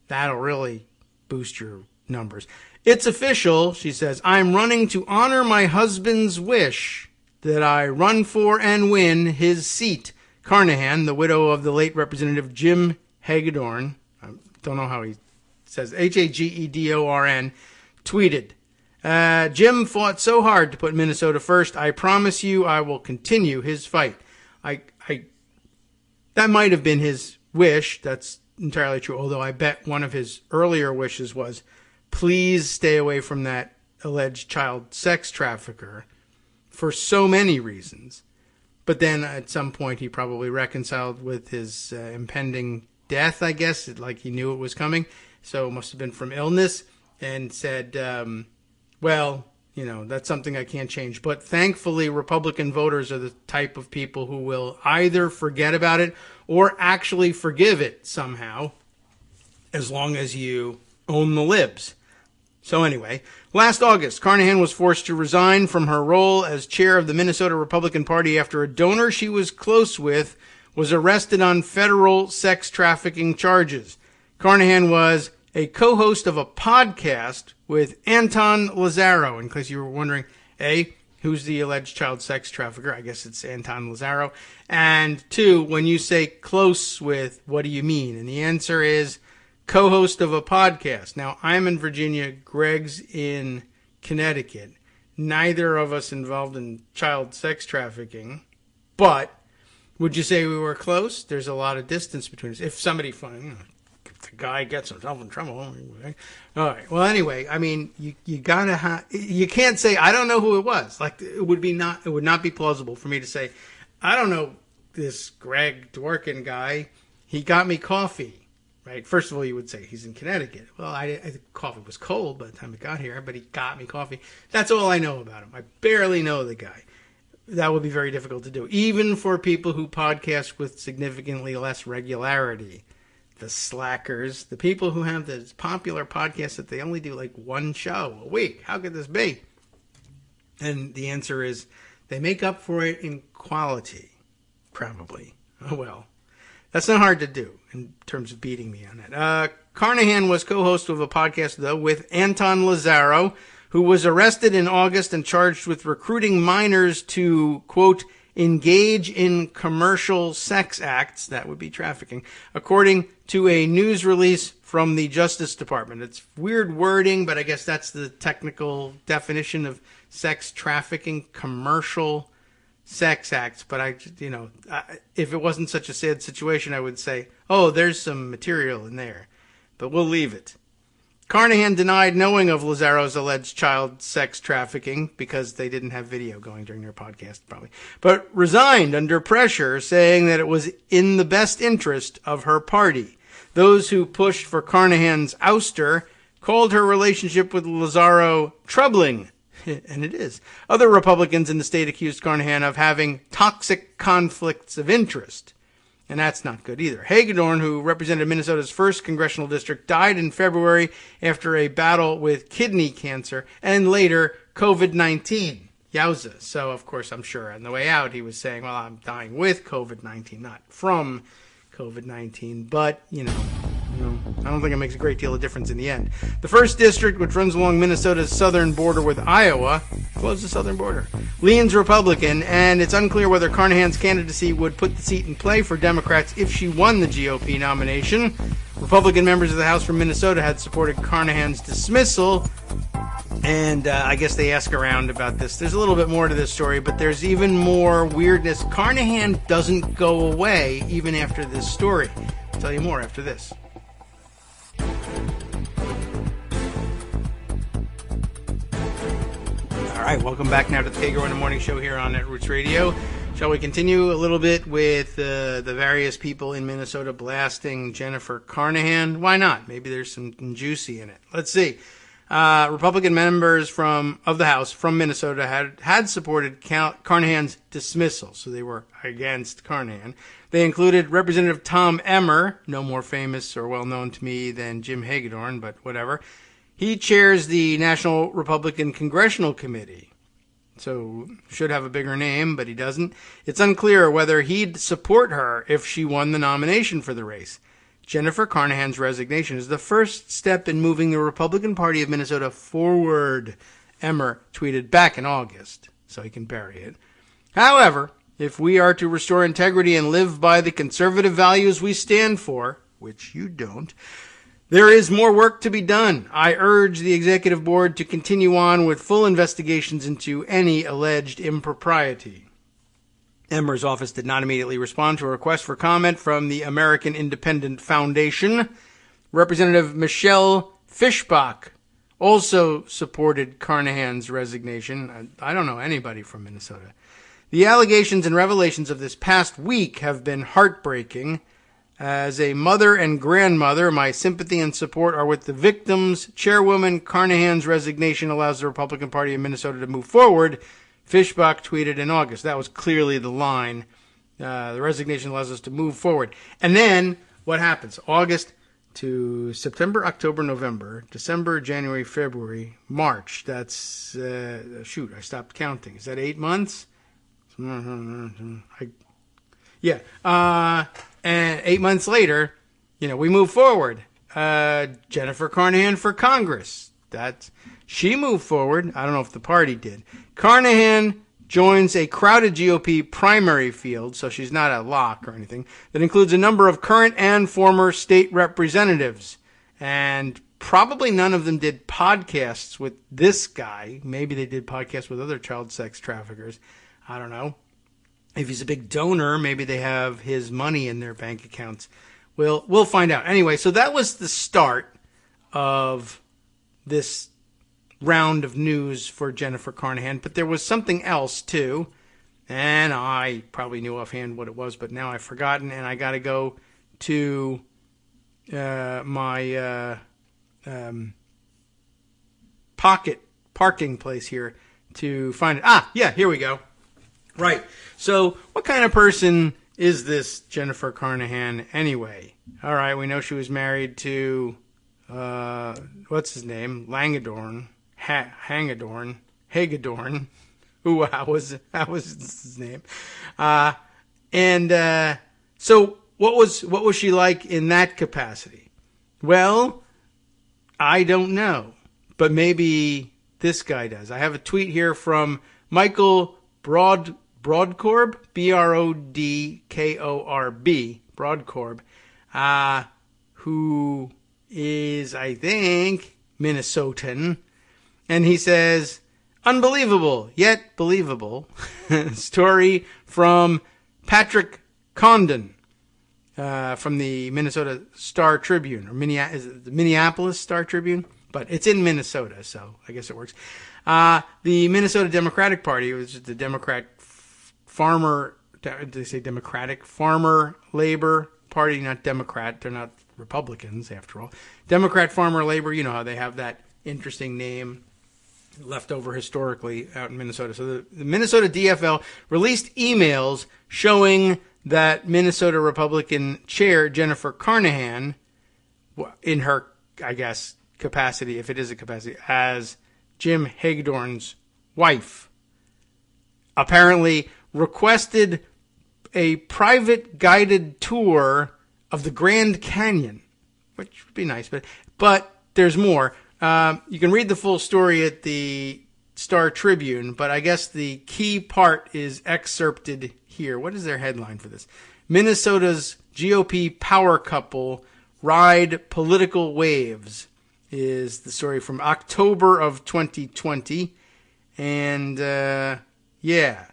That'll really boost your numbers. It's official, she says. I'm running to honor my husband's wish that I run for and win his seat. Carnahan, the widow of the late Representative Jim Hagedorn, I don't know how he says, Hagedorn, tweeted, Jim fought so hard to put Minnesota first. I promise you I will continue his fight. That might have been his wish. That's entirely true. Although I bet one of his earlier wishes was, please stay away from that alleged child sex trafficker for so many reasons. But then at some point he probably reconciled with his impending death, I guess. Like he knew it was coming. So it must have been from illness, and said, well, that's something I can't change. But thankfully, Republican voters are the type of people who will either forget about it or actually forgive it somehow, as long as you own the libs. So anyway, last August, Carnahan was forced to resign from her role as chair of the Minnesota Republican Party after a donor she was close with was arrested on federal sex trafficking charges. Carnahan was a co-host of a podcast with Anton Lazaro. In case you were wondering, A, who's the alleged child sex trafficker? I guess it's Anton Lazaro. And 2, when you say close with, what do you mean? And the answer is co-host of a podcast. Now, I'm in Virginia. Greg's in Connecticut. Neither of us involved in child sex trafficking. But would you say we were close? There's a lot of distance between us. If somebody finds, if the guy gets himself in trouble. All right. Well, anyway, I mean, you gotta you can't say I don't know who it was. Like it would not be plausible for me to say I don't know this Greg Dworkin guy. He got me coffee. Right. First of all, you would say he's in Connecticut. Well, I think coffee was cold by the time it got here, but he got me coffee. That's all I know about him. I barely know the guy. That would be very difficult to do, even for people who podcast with significantly less regularity. the slackers, the people who have this popular podcast that they only do like one show a week. How could this be? And the answer is they make up for it in quality, probably. Oh, well, that's not hard to do in terms of beating me on it. Carnahan was co-host of a podcast, though, with Anton Lazaro, who was arrested in August and charged with recruiting minors to, quote, engage in commercial sex acts. That would be trafficking, according to a news release from the Justice Department. It's weird wording, but I guess that's the technical definition of sex trafficking, commercial sex acts. But if it wasn't such a sad situation, I would say, oh, there's some material in there, but we'll leave it. Carnahan denied knowing of Lazaro's alleged child sex trafficking because they didn't have video going during their podcast, probably, but resigned under pressure, saying that it was in the best interest of her party. Those who pushed for Carnahan's ouster called her relationship with Lazaro troubling, and it is. Other Republicans in the state accused Carnahan of having toxic conflicts of interest. And that's not good either. Hagedorn, who represented Minnesota's 1st congressional district, died in February after a battle with kidney cancer and later COVID-19. Yowza. So, of course, I'm sure on the way out he was saying, well, I'm dying with COVID-19, not from COVID-19. But, I don't think it makes a great deal of difference in the end. The 1st district, which runs along Minnesota's southern border with Iowa, close the southern border, leans Republican, and it's unclear whether Carnahan's candidacy would put the seat in play for Democrats if she won the GOP nomination. Republican members of the House from Minnesota had supported Carnahan's dismissal, and I guess they ask around about this. There's a little bit more to this story, but there's even more weirdness. Carnahan doesn't go away even after this story. I'll tell you more after this. All right, welcome back now to the Kagro in the Morning Show here on Netroots Radio. Shall we continue a little bit with the various people in Minnesota blasting Jennifer Carnahan? Why not? Maybe there's something juicy in it. Let's see. Republican members of the House from Minnesota had supported Carnahan's dismissal, so they were against Carnahan. They included Representative Tom Emmer, no more famous or well-known to me than Jim Hagedorn, but whatever. He chairs the National Republican Congressional Committee, so should have a bigger name, but he doesn't. It's unclear whether he'd support her if she won the nomination for the race. Jennifer Carnahan's resignation is the first step in moving the Republican Party of Minnesota forward, Emmer tweeted back in August, so he can bury it. However, if we are to restore integrity and live by the conservative values we stand for, which you don't, there is more work to be done. I urge the executive board to continue on with full investigations into any alleged impropriety. Emmer's office did not immediately respond to a request for comment from the American Independent Foundation. Representative Michelle Fischbach also supported Carnahan's resignation. I don't know anybody from Minnesota. The allegations and revelations of this past week have been heartbreaking. As a mother and grandmother, my sympathy and support are with the victims. Chairwoman Carnahan's resignation allows the Republican Party of Minnesota to move forward, Fischbach tweeted in August. That was clearly the line. The resignation allows us to move forward. And then what happens? August to September, October, November, December, January, February, March. That's, I stopped counting. Is that 8 months? Yeah. And 8 months later, we move forward. Jennifer Carnahan for Congress. She moved forward. I don't know if the party did. Carnahan joins a crowded GOP primary field, so she's not a lock or anything, that includes a number of current and former state representatives. And probably none of them did podcasts with this guy. Maybe they did podcasts with other child sex traffickers. I don't know. If he's a big donor, maybe they have his money in their bank accounts. We'll find out. Anyway, so that was the start of this round of news for Jennifer Carnahan. But there was something else, too. And I probably knew offhand what it was, but now I've forgotten. And I got to go to my pocket parking place here to find it. Yeah, here we go. Right. So what kind of person is this Jennifer Carnahan anyway? All right, we know she was married to, what's his name? Langadorn. Hagedorn. Ooh, how was his name? So what was she like in that capacity? Well, I don't know, but maybe this guy does. I have a tweet here from Michael Broadkorb, Brodkorb, Broadkorb, who is, I think, Minnesotan, and he says, unbelievable, yet believable, story from Patrick Condon, from the Minnesota Star Tribune, or is it the Minneapolis Star Tribune? But it's in Minnesota, so I guess it works. The Minnesota Democratic Party, which is the Democratic Farmer Labor Party, not Democrat. They're not Republicans, after all. Democrat Farmer Labor, you know how they have that interesting name left over historically out in Minnesota. So the Minnesota DFL released emails showing that Minnesota Republican Chair Jennifer Carnahan, in her, I guess, capacity, if it is a capacity, as Jim Hagedorn's wife, apparently requested a private guided tour of the Grand Canyon, which would be nice, but there's more. You can read the full story at the Star Tribune, but I guess the key part is excerpted here. What is their headline for this? Minnesota's GOP power couple ride political waves is the story from October of 2020. And,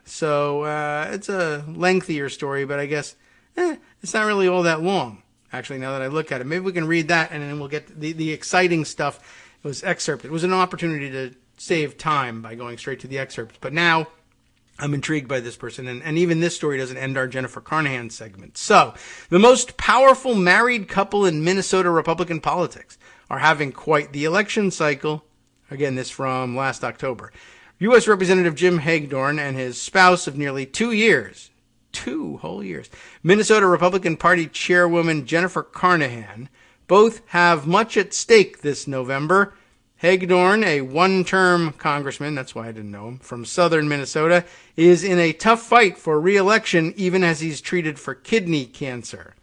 so it's a lengthier story, but I guess it's not really all that long, actually, now that I look at it. Maybe we can read that, and then we'll get the exciting stuff. It was excerpted. It was an opportunity to save time by going straight to the excerpts. But now I'm intrigued by this person, and even this story doesn't end our Jennifer Carnahan segment. So, the most powerful married couple in Minnesota Republican politics are having quite the election cycle. Again, this from last October. U.S. Representative Jim Hagedorn and his spouse of nearly 2 years, 2 whole years, Minnesota Republican Party Chairwoman Jennifer Carnahan, both have much at stake this November. Hagedorn, a one-term congressman, that's why I didn't know him, from southern Minnesota, is in a tough fight for re-election even as he's treated for kidney cancer,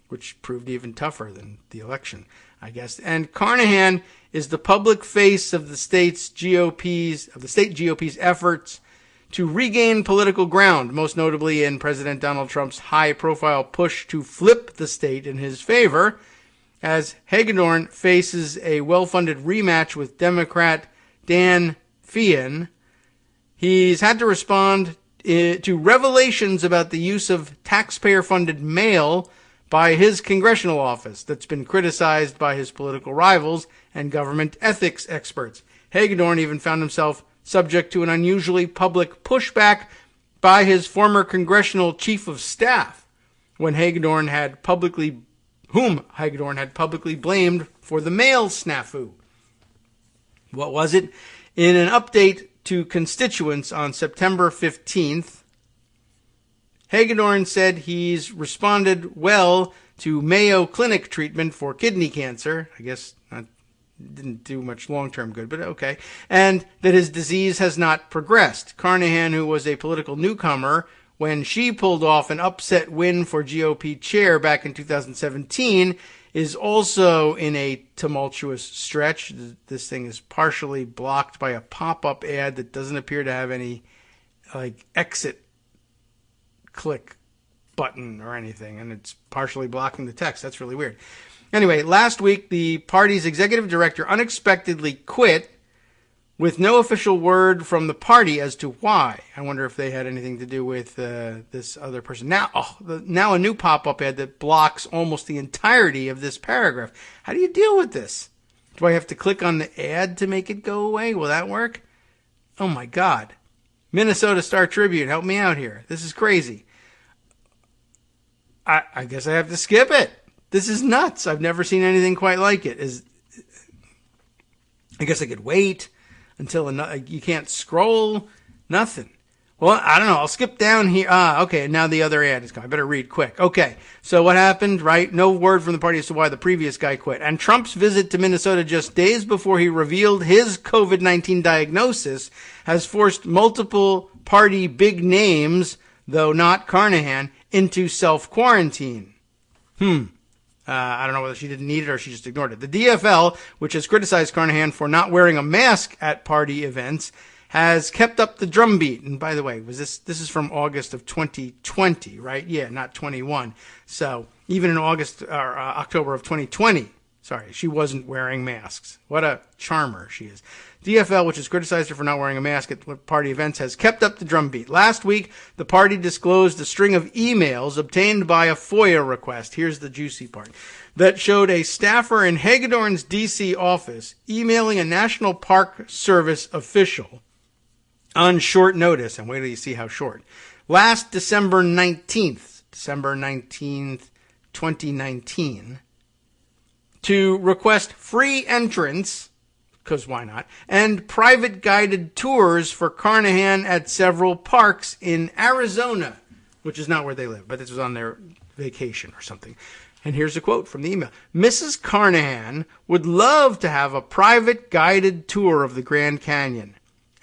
which proved even tougher than the election, I guess. And Carnahan is the public face of the state GOP's efforts to regain political ground, most notably in President Donald Trump's high-profile push to flip the state in his favor, as Hagedorn faces a well-funded rematch with Democrat Dan Feehan. He's had to respond to revelations about the use of taxpayer-funded mail by his congressional office that's been criticized by his political rivals and government ethics experts. Hagedorn even found himself subject to an unusually public pushback by his former congressional chief of staff, whom Hagedorn had publicly blamed for the mail snafu. What was it? In an update to constituents on September 15th, Hagedorn said he's responded well to Mayo Clinic treatment for kidney cancer. I guess didn't do much long-term good, but okay. And that his disease has not progressed. Carnahan, who was a political newcomer when she pulled off an upset win for GOP chair back in 2017, is also in a tumultuous stretch. This thing is partially blocked by a pop-up ad that doesn't appear to have any exit click button or anything, and it's partially blocking the text. That's really weird. Anyway, last week, the party's executive director unexpectedly quit with no official word from the party as to why. I wonder if they had anything to do with this other person. Now a new pop-up ad that blocks almost the entirety of this paragraph. How do you deal with this? Do I have to click on the ad to make it go away? Will that work? Oh my God. Minnesota Star Tribune, help me out here. This is crazy. I guess I have to skip it. This is nuts. I've never seen anything quite like it. I guess I could wait until you can't scroll. Nothing. Well, I don't know. I'll skip down here. Okay. Now the other ad is coming. I better read quick. Okay. So what happened, right? No word from the party as to why the previous guy quit. And Trump's visit to Minnesota just days before he revealed his COVID-19 diagnosis has forced multiple party big names, though not Carnahan, into self-quarantine. I don't know whether she didn't need it or she just ignored it. The DFL, which has criticized Carnahan for not wearing a mask at party events, has kept up the drumbeat. And by the way, this is from August of 2020, right? Yeah, not 21. So even in August or October of 2020, she wasn't wearing masks. What a charmer she is. DFL, which has criticized her for not wearing a mask at party events, has kept up the drumbeat. Last week, the party disclosed a string of emails obtained by a FOIA request. Here's the juicy part. That showed a staffer in Hagedorn's D.C. office emailing a National Park Service official on short notice, and wait till you see how short. Last December 19th, 2019, to request free entrance, because why not, and private guided tours for Carnahan at several parks in Arizona, which is not where they live, but this was on their vacation or something. And here's a quote from the email. Mrs. Carnahan would love to have a private guided tour of the Grand Canyon.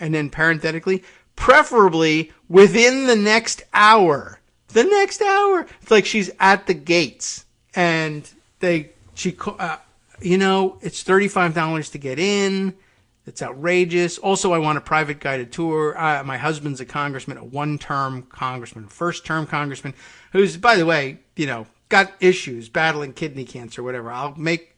And then parenthetically, preferably within the next hour. The next hour. It's like she's at the gates. And it's $35 to get in. It's outrageous. Also, I want a private guided tour. My husband's a congressman, a one-term congressman, first-term congressman, who's, by the way, got issues, battling kidney cancer, whatever. I'll make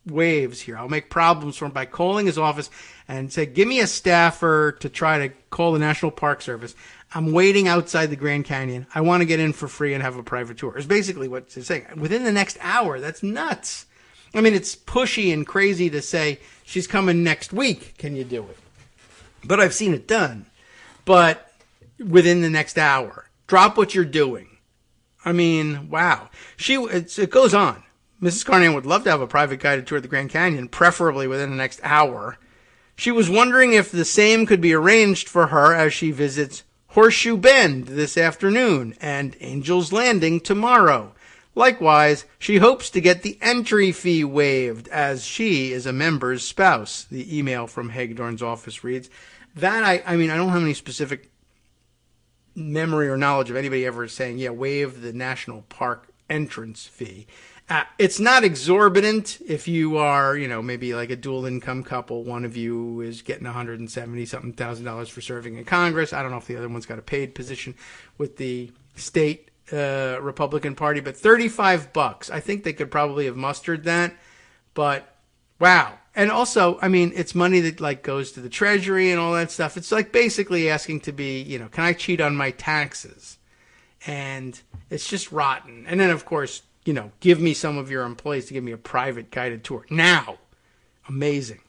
waves here. I'll make problems for him by calling his office and say, give me a staffer to try to call the National Park Service. I'm waiting outside the Grand Canyon. I want to get in for free and have a private tour. It's basically what it's saying. Within the next hour. That's nuts. I mean, it's pushy and crazy to say she's coming next week. Can you do it? But I've seen it done. But within the next hour. Drop what you're doing. I mean, wow. It goes on. Mrs. Carnahan would love to have a private guided tour of the Grand Canyon, preferably within the next hour. She was wondering if the same could be arranged for her as she visits Horseshoe Bend this afternoon and Angel's Landing tomorrow. Likewise, she hopes to get the entry fee waived as she is a member's spouse. The email from Hagedorn's office reads. That, I don't have any specific memory or knowledge of anybody ever saying, waive the national park entrance fee. It's not exorbitant if you are, maybe like a dual income couple. One of you is getting $170,000 for serving in Congress. I don't know if the other one's got a paid position with the state Republican Party, but $35. I think they could probably have mustered that. But wow. And also, it's money that goes to the Treasury and all that stuff. It's like basically asking to be, can I cheat on my taxes? And it's just rotten. And then of course, give me some of your employees to give me a private guided tour. Now. Amazing.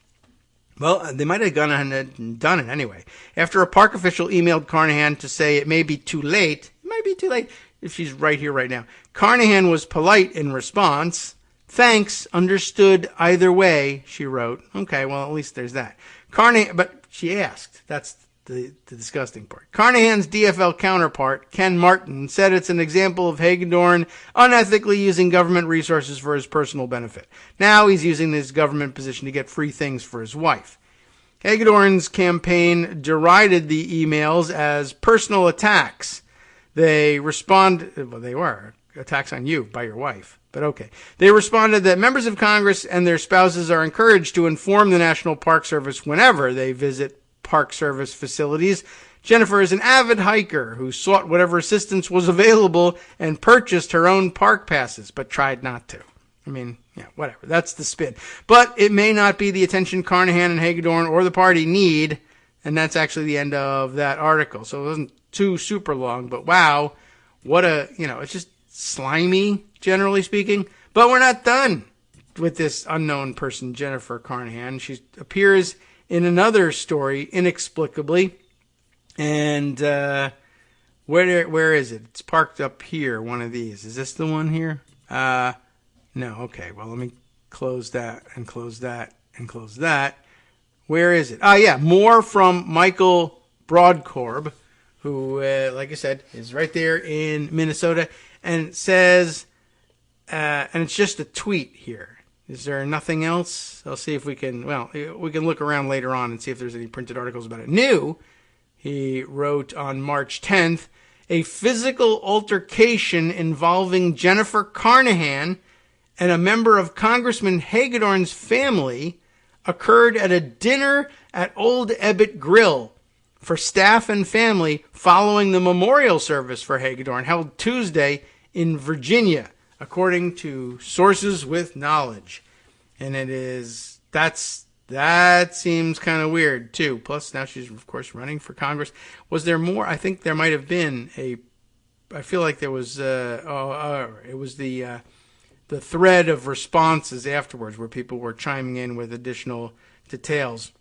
Well, they might have gone ahead and done it anyway. After a park official emailed Carnahan to say it may be too late. It might be too late if she's right here right now. Carnahan was polite in response. Thanks, understood either way, she wrote. Okay, well, at least there's that. But she asked. That's the disgusting part. Carnahan's DFL counterpart, Ken Martin, said it's an example of Hagedorn unethically using government resources for his personal benefit. Now he's using this government position to get free things for his wife. Hagedorn's campaign derided the emails as personal attacks. They were attacks on you by your wife. But okay. They responded that members of Congress and their spouses are encouraged to inform the National Park Service whenever they visit Park Service facilities. Jennifer is an avid hiker who sought whatever assistance was available and purchased her own park passes, but tried not to. Whatever. That's the spin. But it may not be the attention Carnahan and Hagedorn or the party need, and that's actually the end of that article. So it wasn't too super long, but wow, it's just slimy, generally speaking. But we're not done with this unknown person, Jennifer Carnahan. She appears in another story, inexplicably. And where is it? It's parked up here, one of these. Is this the one here? No, okay. Well, let me close that and close that and close that. Where is it? More from Michael Broadcorb, who, like I said, is right there in Minnesota, and it says, and it's just a tweet here. Is there nothing else? I'll see if we can, we can look around later on and see if there's any printed articles about it. New, he wrote on March 10th, a physical altercation involving Jennifer Carnahan and a member of Congressman Hagedorn's family occurred at a dinner at Old Ebbitt Grill for staff and family following the memorial service for Hagedorn held Tuesday in Virginia, according to sources with knowledge. And that seems kind of weird, too. Plus, now she's, of course, running for Congress. Was there more? I think there might have been I feel like there was, it was the thread of responses afterwards where people were chiming in with additional details.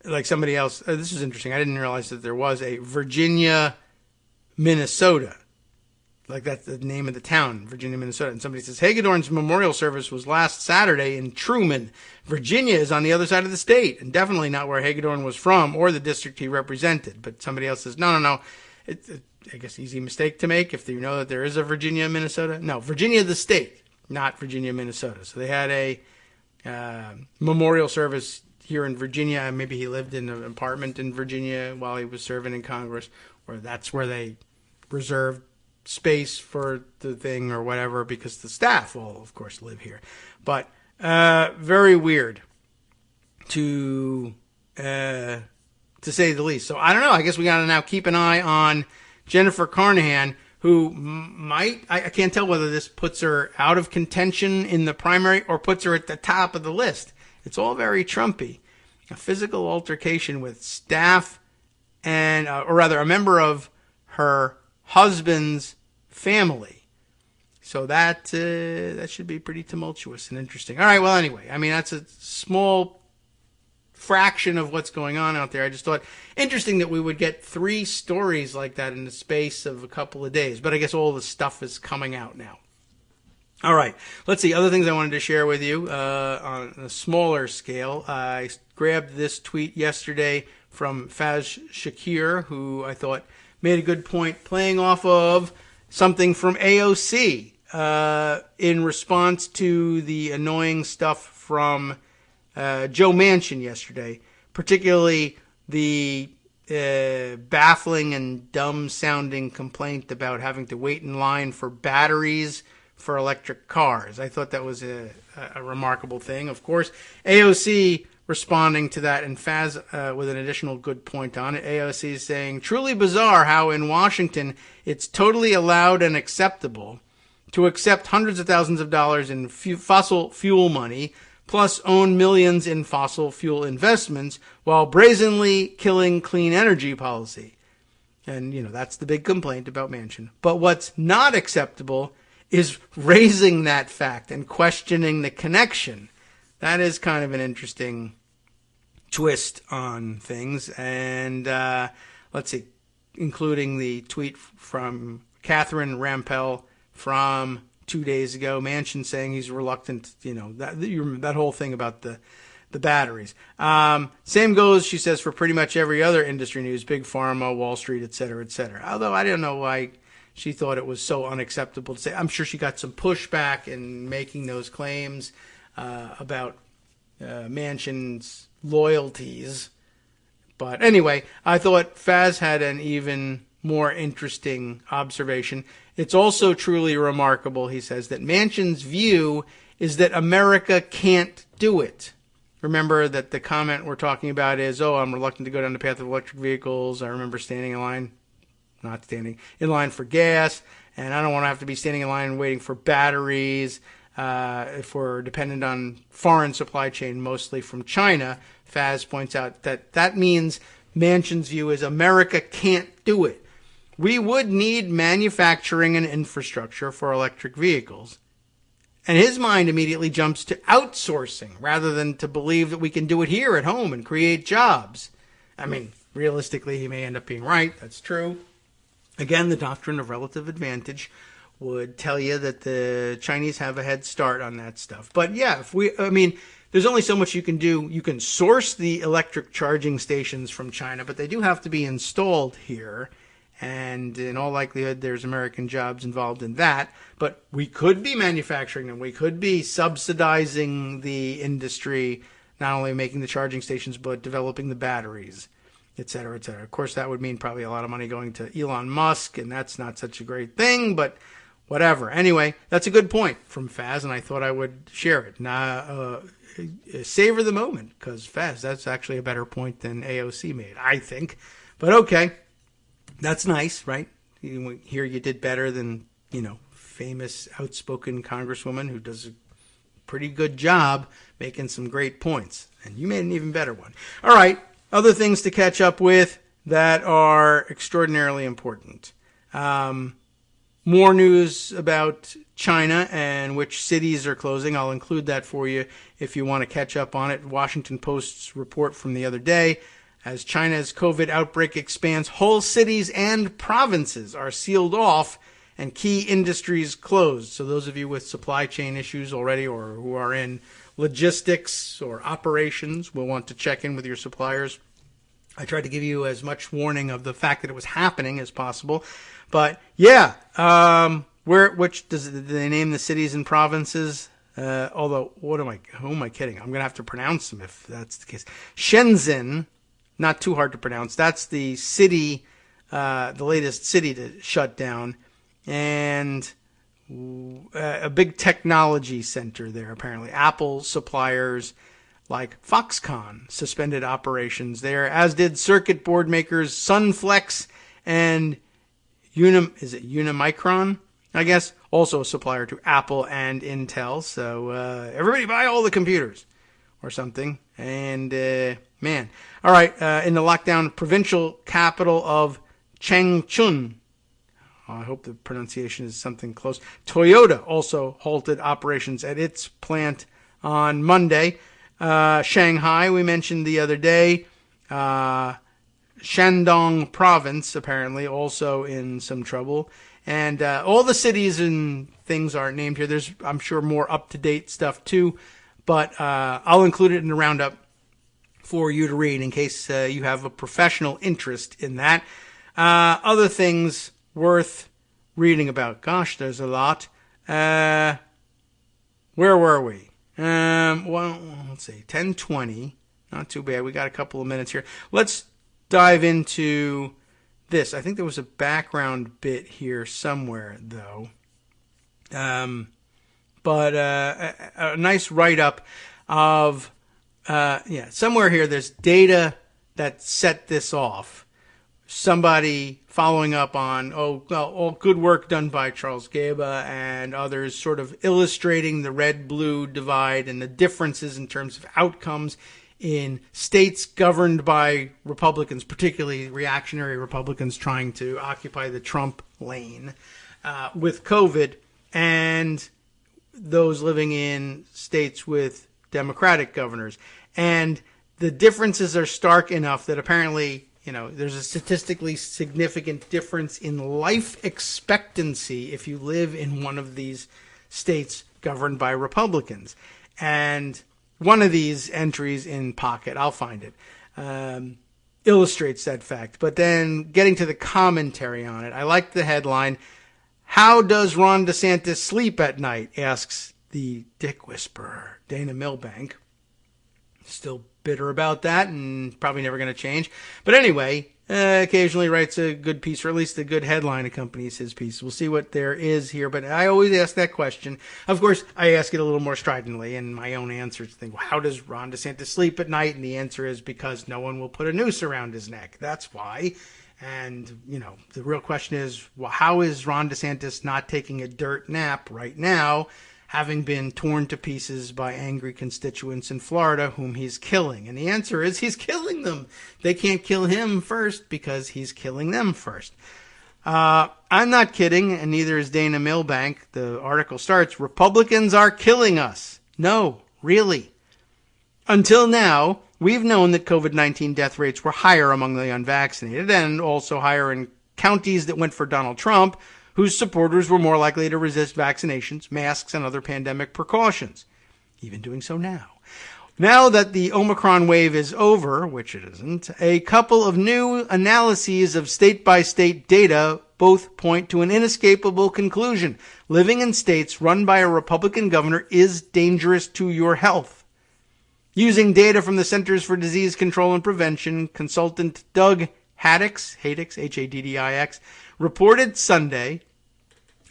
Like somebody else, this is interesting. I didn't realize that there was a Virginia, Minnesota. Like that's the name of the town, Virginia, Minnesota. And somebody says, Hagedorn's memorial service was last Saturday in Truman. Virginia is on the other side of the state and definitely not where Hagedorn was from or the district he represented. But somebody else says, no. It's I guess easy mistake to make if you know that there is a Virginia, Minnesota. No, Virginia the state, not Virginia, Minnesota. So they had a memorial service here in Virginia. Maybe he lived in an apartment in Virginia while he was serving in Congress, or that's where they reserved space for the thing or whatever, because the staff will, of course, live here. But very weird to say the least. So I don't know. I guess we got to now keep an eye on Jennifer Carnahan, who might, I can't tell whether this puts her out of contention in the primary or puts her at the top of the list. It's all very Trumpy. A physical altercation with staff and, or rather, a member of her husband's family. So that should be pretty tumultuous and interesting. All right, well, anyway, I mean, that's a small fraction of what's going on out there. I just thought interesting that we would get 3 stories like that in the space of a couple of days. But I guess all the stuff is coming out now. All right, let's see. Other things I wanted to share with you on a smaller scale. I grabbed this tweet yesterday from Faz Shakir, who I thought made a good point, playing off of something from AOC in response to the annoying stuff from Joe Manchin yesterday, particularly the baffling and dumb-sounding complaint about having to wait in line for batteries for electric cars. I thought that was a remarkable thing. Of course, AOC responding to that, and Faz with an additional good point on it. AOC is saying, truly bizarre how in Washington it's totally allowed and acceptable to accept hundreds of thousands of dollars in fossil fuel money, plus own millions in fossil fuel investments, while brazenly killing clean energy policy. And, that's the big complaint about Manchin. But what's not acceptable is raising that fact and questioning the connection. That is kind of an interesting twist on things. And let's see, including the tweet from Catherine Rampell from 2 days ago, Manchin saying he's reluctant, that whole thing about the batteries. Same goes, she says, for pretty much every other industry news, Big Pharma, Wall Street, et cetera, et cetera. Although I don't know why she thought it was so unacceptable to say. I'm sure she got some pushback in making those claims about Manchin's loyalties. But anyway, I thought Faz had an even more interesting observation. It's also truly remarkable, he says, that Manchin's view is that America can't do it. Remember that the comment we're talking about is, I'm reluctant to go down the path of electric vehicles. I remember standing in line for gas, and I don't want to have to be standing in line and waiting for batteries if we're dependent on foreign supply chain, mostly from China. Faz points out that means Manchin's view is America can't do it. We would need manufacturing and infrastructure for electric vehicles. And his mind immediately jumps to outsourcing rather than to believe that we can do it here at home and create jobs. I mean, realistically, he may end up being right. That's true. Again, the doctrine of relative advantage would tell you that the Chinese have a head start on that stuff. But yeah, there's only so much you can do. You can source the electric charging stations from China, but they do have to be installed here. And in all likelihood, there's American jobs involved in that. But we could be manufacturing them. We could be subsidizing the industry, not only making the charging stations, but developing the batteries, et cetera, et cetera. Of course, that would mean probably a lot of money going to Elon Musk, and that's not such a great thing, but whatever. Anyway, that's a good point from Faz, and I thought I would share it. Now, savor the moment, because Faz, that's actually a better point than AOC made, I think. But okay, that's nice, right? Here you did better than, famous outspoken congresswoman who does a pretty good job making some great points. And you made an even better one. All right, other things to catch up with that are extraordinarily important. More news about China and which cities are closing. I'll include that for you if you want to catch up on it. Washington Post's report from the other day. As China's COVID outbreak expands, whole cities and provinces are sealed off and key industries closed. So those of you with supply chain issues already or who are in logistics or operations will want to check in with your suppliers. I tried to give you as much warning of the fact that it was happening as possible. But yeah, do they name the cities and provinces? Although, who am I kidding? I'm going to have to pronounce them if that's the case. Shenzhen, not too hard to pronounce. That's the city, the latest city to shut down. And a big technology center there, apparently. Apple suppliers like Foxconn suspended operations there, as did circuit board makers Sunflex and Unimicron, I guess, also a supplier to Apple and Intel. So everybody buy all the computers or something. And man, all right, in the lockdown provincial capital of Changchun, I hope the pronunciation is something close. Toyota also halted operations at its plant on Monday. Shanghai, we mentioned the other day. Shandong province, apparently, also in some trouble. And all the cities and things aren't named here. There's, I'm sure, more up-to-date stuff, too. But I'll include it in the roundup for you to read in case you have a professional interest in that. Other things worth reading about. Gosh, there's a lot. Where were we? Well, let's see. 10:20. Not too bad. We got a couple of minutes here. Let's dive into this. I think there was a background bit here somewhere, though. But a nice write-up of, somewhere here there's data that set this off. Somebody following up on, all good work done by Charles Gaba and others, sort of illustrating the red-blue divide and the differences in terms of outcomes in states governed by Republicans, particularly reactionary Republicans trying to occupy the Trump lane with COVID, and those living in states with Democratic governors. And the differences are stark enough that apparently, there's a statistically significant difference in life expectancy if you live in one of these states governed by Republicans. And one of these entries in Pocket, I'll find it, illustrates that fact. But then getting to the commentary on it, I like the headline, "How does Ron DeSantis sleep at night?" asks the dick whisperer, Dana Milbank. Still bitter about that and probably never going to change. But anyway, occasionally writes a good piece, or at least a good headline accompanies his piece. We'll see what there is here. But I always ask that question. Of course, I ask it a little more stridently, and my own answer is to think, well, how does Ron DeSantis sleep at night? And the answer is because no one will put a noose around his neck. That's why. And, the real question is, well, how is Ron DeSantis not taking a dirt nap right now, having been torn to pieces by angry constituents in Florida whom he's killing? And the answer is he's killing them. They can't kill him first because he's killing them first. I'm not kidding, and neither is Dana Milbank. The article starts, "Republicans are killing us." No, really. Until now, we've known that COVID-19 death rates were higher among the unvaccinated and also higher in counties that went for Donald Trump, whose supporters were more likely to resist vaccinations, masks, and other pandemic precautions, even doing so now. Now that the Omicron wave is over, which it isn't, a couple of new analyses of state-by-state data both point to an inescapable conclusion. Living in states run by a Republican governor is dangerous to your health. Using data from the Centers for Disease Control and Prevention, consultant Doug Haddix, Haddix, reported Sunday,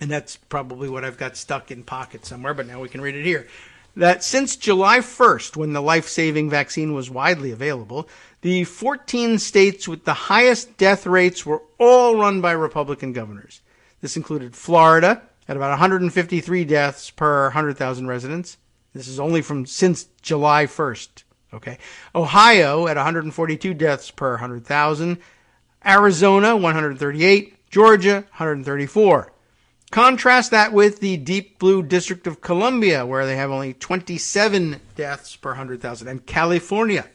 and that's probably what I've got stuck in pocket somewhere, but now we can read it here, that since July 1st, when the life-saving vaccine was widely available, the 14 states with the highest death rates were all run by Republican governors. This included Florida at about 153 deaths per 100,000 residents. This is only from since July 1st. Okay. Ohio at 142 deaths per 100,000. Arizona, 138. Georgia, 134. Contrast that with the deep blue District of Columbia, where they have only 27 deaths per 100,000. And California,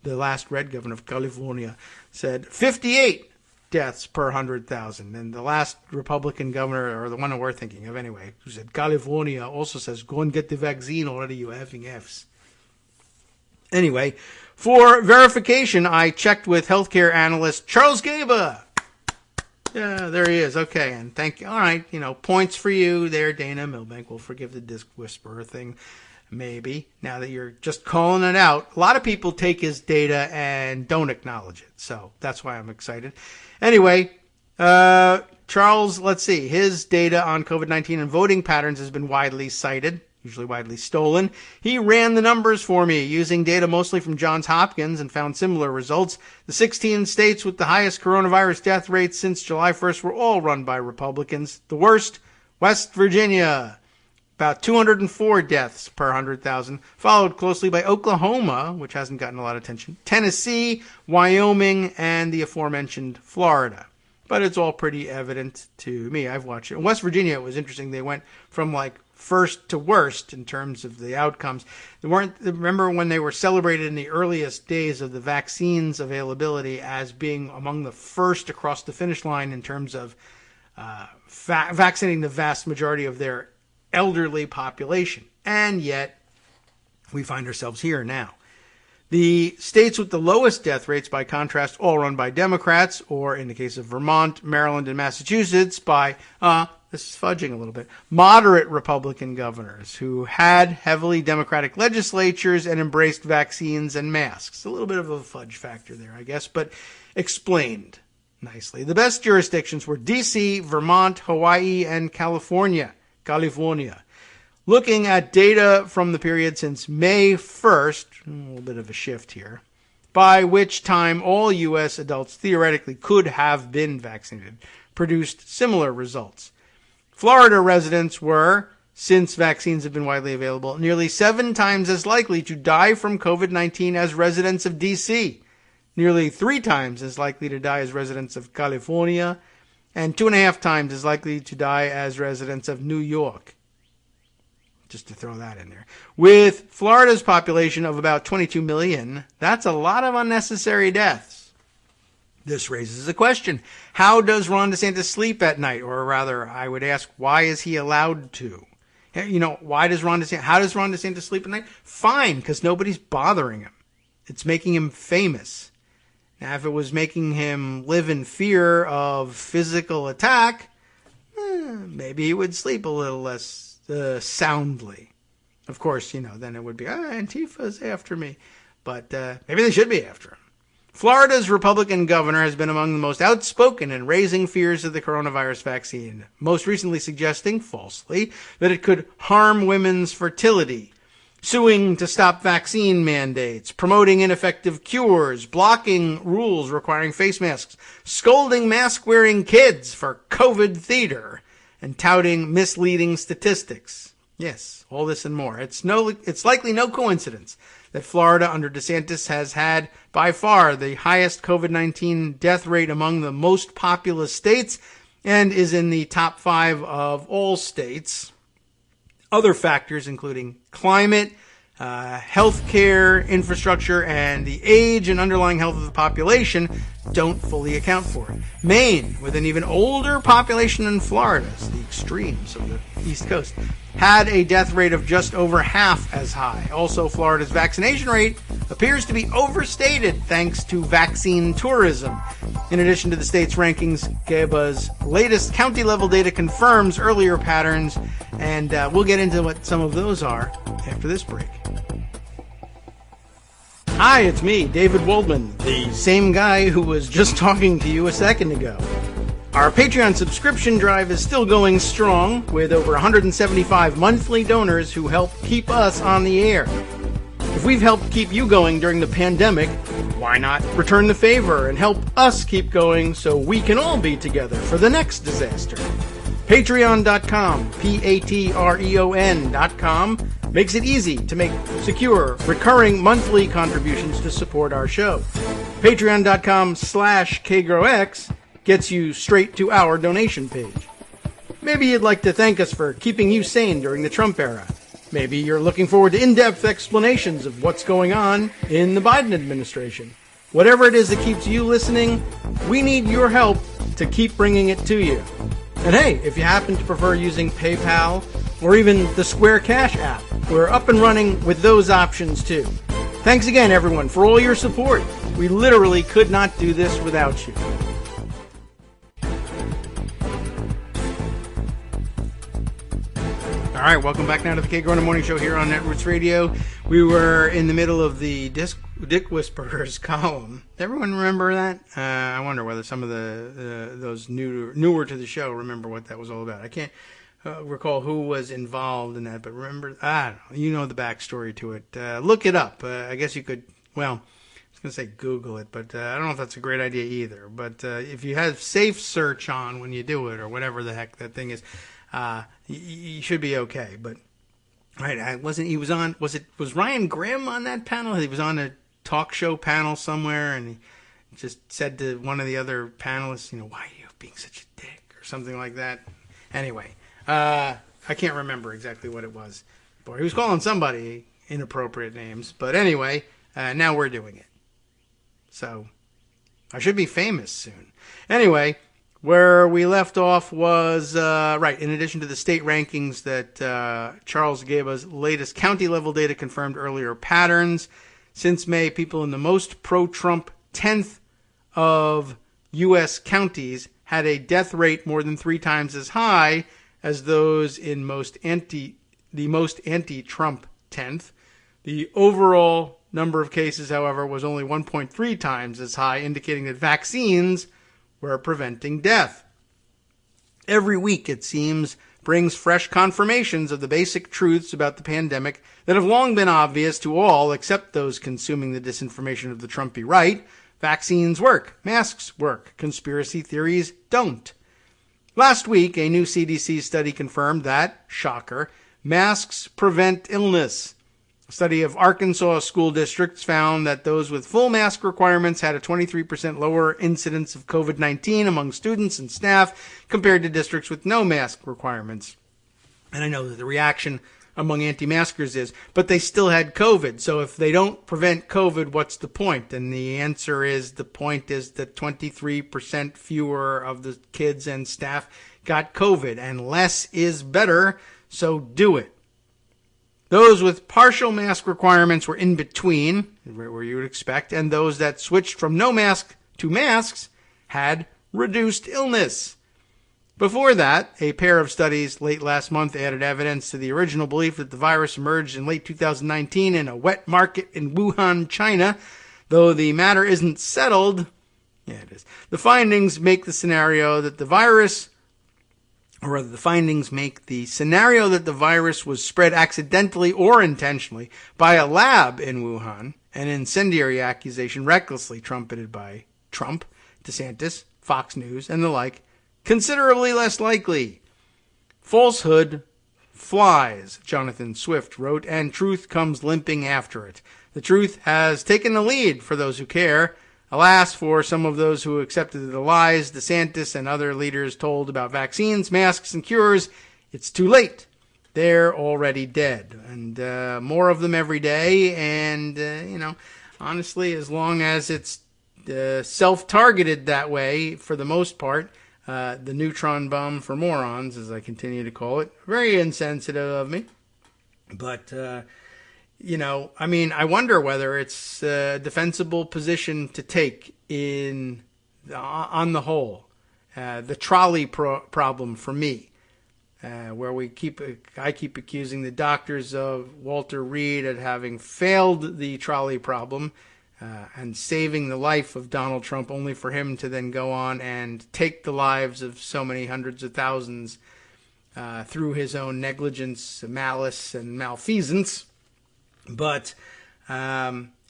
the last red governor of California, said 58 deaths per 100,000. And the last Republican governor, or the one that we're thinking of anyway, who said California, also says, go and get the vaccine already, you effing Fs. Anyway, for verification, I checked with healthcare analyst Charles Gaba. Yeah, there he is. Okay, and thank you. All right, points for you there, Dana Milbank. We'll forgive the disc whisperer thing, maybe, now that you're just calling it out. A lot of people take his data and don't acknowledge it, so that's why I'm excited. Anyway, Charles, let's see. His data on COVID-19 and voting patterns has been widely cited, usually widely stolen. He ran the numbers for me using data mostly from Johns Hopkins and found similar results. The 16 states with the highest coronavirus death rates since July 1st were all run by Republicans. The worst, West Virginia, about 204 deaths per 100,000, followed closely by Oklahoma, which hasn't gotten a lot of attention, Tennessee, Wyoming, and the aforementioned Florida. But it's all pretty evident to me. I've watched it. In West Virginia, it was interesting. They went from first to worst in terms of the outcomes. Remember when they were celebrated in the earliest days of the vaccine's availability as being among the first across the finish line in terms of vaccinating the vast majority of their elderly population. And yet, we find ourselves here now. The states with the lowest death rates, by contrast, all run by Democrats, or in the case of Vermont, Maryland, and Massachusetts, by, this is fudging a little bit, moderate Republican governors who had heavily Democratic legislatures and embraced vaccines and masks. A little bit of a fudge factor there, I guess, but explained nicely. The best jurisdictions were D.C., Vermont, Hawaii, and California. Looking at data from the period since May 1st, a little bit of a shift here, by which time all U.S. adults theoretically could have been vaccinated, produced similar results. Florida residents were, since vaccines have been widely available, nearly 7 times as likely to die from COVID-19 as residents of D.C., nearly 3 times as likely to die as residents of California, and 2.5 times as likely to die as residents of New York. Just to throw that in there. With Florida's population of about 22 million, that's a lot of unnecessary deaths. This raises a question. How does Ron DeSantis sleep at night? Or rather, I would ask, why is he allowed to? How does Ron DeSantis sleep at night? Fine, because nobody's bothering him. It's making him famous. Now, if it was making him live in fear of physical attack, maybe he would sleep a little less soundly. Of course, then it would be, Antifa's after me. But maybe they should be after him. Florida's Republican governor has been among the most outspoken in raising fears of the coronavirus vaccine, most recently suggesting, falsely, that it could harm women's fertility, suing to stop vaccine mandates, promoting ineffective cures, blocking rules requiring face masks, scolding mask-wearing kids for COVID theater, and touting misleading statistics. Yes, all this and more. It's likely no coincidence that Florida under DeSantis has had by far the highest COVID-19 death rate among the most populous states and is in the top 5 of all states. Other factors including climate, healthcare, infrastructure, and the age and underlying health of the population don't fully account for it. Maine, with an even older population than Florida, so the extremes of the East Coast, had a death rate of just over half as high. Also, Florida's vaccination rate appears to be overstated thanks to vaccine tourism. In addition to the state's rankings, GEBA's latest county-level data confirms earlier patterns, and we'll get into what some of those are after this break. Hi, it's me, David Waldman, the same guy who was just talking to you a second ago. Our Patreon subscription drive is still going strong, with over 175 monthly donors who help keep us on the air. If we've helped keep you going during the pandemic, why not return the favor and help us keep going so we can all be together for the next disaster? Patreon.com, Patreon.com, makes it easy to make secure, recurring monthly contributions to support our show. Patreon.com/KagroX gets you straight to our donation page. Maybe you'd like to thank us for keeping you sane during the Trump era. Maybe you're looking forward to in-depth explanations of what's going on in the Biden administration. Whatever it is that keeps you listening, we need your help to keep bringing it to you. And hey, if you happen to prefer using PayPal or even the Square Cash app, we're up and running with those options too. Thanks again, everyone, for all your support. We literally could not do this without you. All right, welcome back now to the Kagro in the Morning Show here on Netroots Radio. We were in the middle of the Dick Whisperers column. Everyone remember that? I wonder whether some of those newer to the show remember what that was all about. I can't recall who was involved in that, but remember, I don't know, you know the backstory to it. Look it up. I guess you could, well, I was going to say Google it, but I don't know if that's a great idea either. But if you have safe search on when you do it, or whatever the heck that thing is, you should be okay. But right, was Ryan Grimm on that panel? He was on a talk show panel somewhere, and he just said to one of the other panelists, why are you being such a dick, or something like that. Anyway, I can't remember exactly what it was. Boy, he was calling somebody inappropriate names. But anyway, now we're doing it. So I should be famous soon. Anyway, where we left off was, in addition to the state rankings that Charles Geba's latest county-level data confirmed earlier patterns. Since May, people in the most pro-Trump 10th of U.S. counties had a death rate more than 3 times as high as those in the most anti-Trump 10th. The overall number of cases, however, was only 1.3 times as high, indicating that vaccines were preventing death. Every week, it seems, brings fresh confirmations of the basic truths about the pandemic that have long been obvious to all except those consuming the disinformation of the Trumpy right. Vaccines work. Masks work. Conspiracy theories don't. Last week, a new CDC study confirmed that, shocker, masks prevent illness. A study of Arkansas school districts found that those with full mask requirements had a 23% lower incidence of COVID-19 among students and staff compared to districts with no mask requirements. And I know that the reaction among anti-maskers is, but they still had COVID. So if they don't prevent COVID, what's the point? And the answer is, the point is that 23% fewer of the kids and staff got COVID, and less is better, so do it. Those with partial mask requirements were in between, where you would expect, and those that switched from no mask to masks had reduced illness. Before that, a pair of studies late last month added evidence to the original belief that the virus emerged in late 2019 in a wet market in Wuhan, China. Though the matter isn't settled, it is. The findings make the scenario that the virus was spread accidentally or intentionally by a lab in Wuhan, an incendiary accusation recklessly trumpeted by Trump, DeSantis, Fox News, and the like, considerably less likely. Falsehood flies, Jonathan Swift wrote, and truth comes limping after it. The truth has taken the lead for those who care. Alas, for some of those who accepted the lies DeSantis and other leaders told about vaccines, masks, and cures, it's too late. They're already dead. And more of them every day. And, honestly, as long as it's self-targeted that way for the most part. The neutron bomb for morons, as I continue to call it. Very insensitive of me. But, I mean, I wonder whether it's a defensible position to take on the whole. The trolley problem for me, where I keep accusing the doctors of Walter Reed at having failed the trolley problem and saving the life of Donald Trump, only for him to then go on and take the lives of so many hundreds of thousands through his own negligence, malice, and malfeasance. But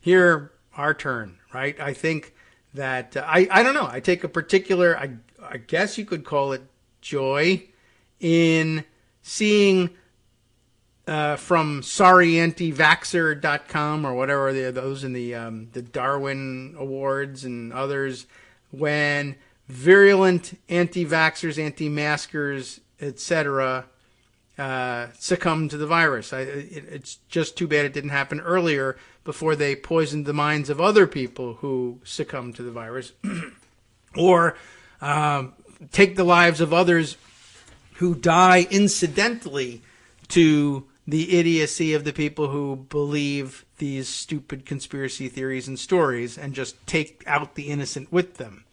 here, our turn, right? I think that, I don't know, I take a particular, I guess you could call it joy in seeing from sorryantivaxxer.com or whatever those in the Darwin Awards and others, when virulent anti-vaxxers, anti-maskers, etc. Succumb to the virus. It's just too bad it didn't happen earlier before they poisoned the minds of other people who succumbed to the virus, or take the lives of others who die incidentally to the idiocy of the people who believe these stupid conspiracy theories and stories, and just take out the innocent with them.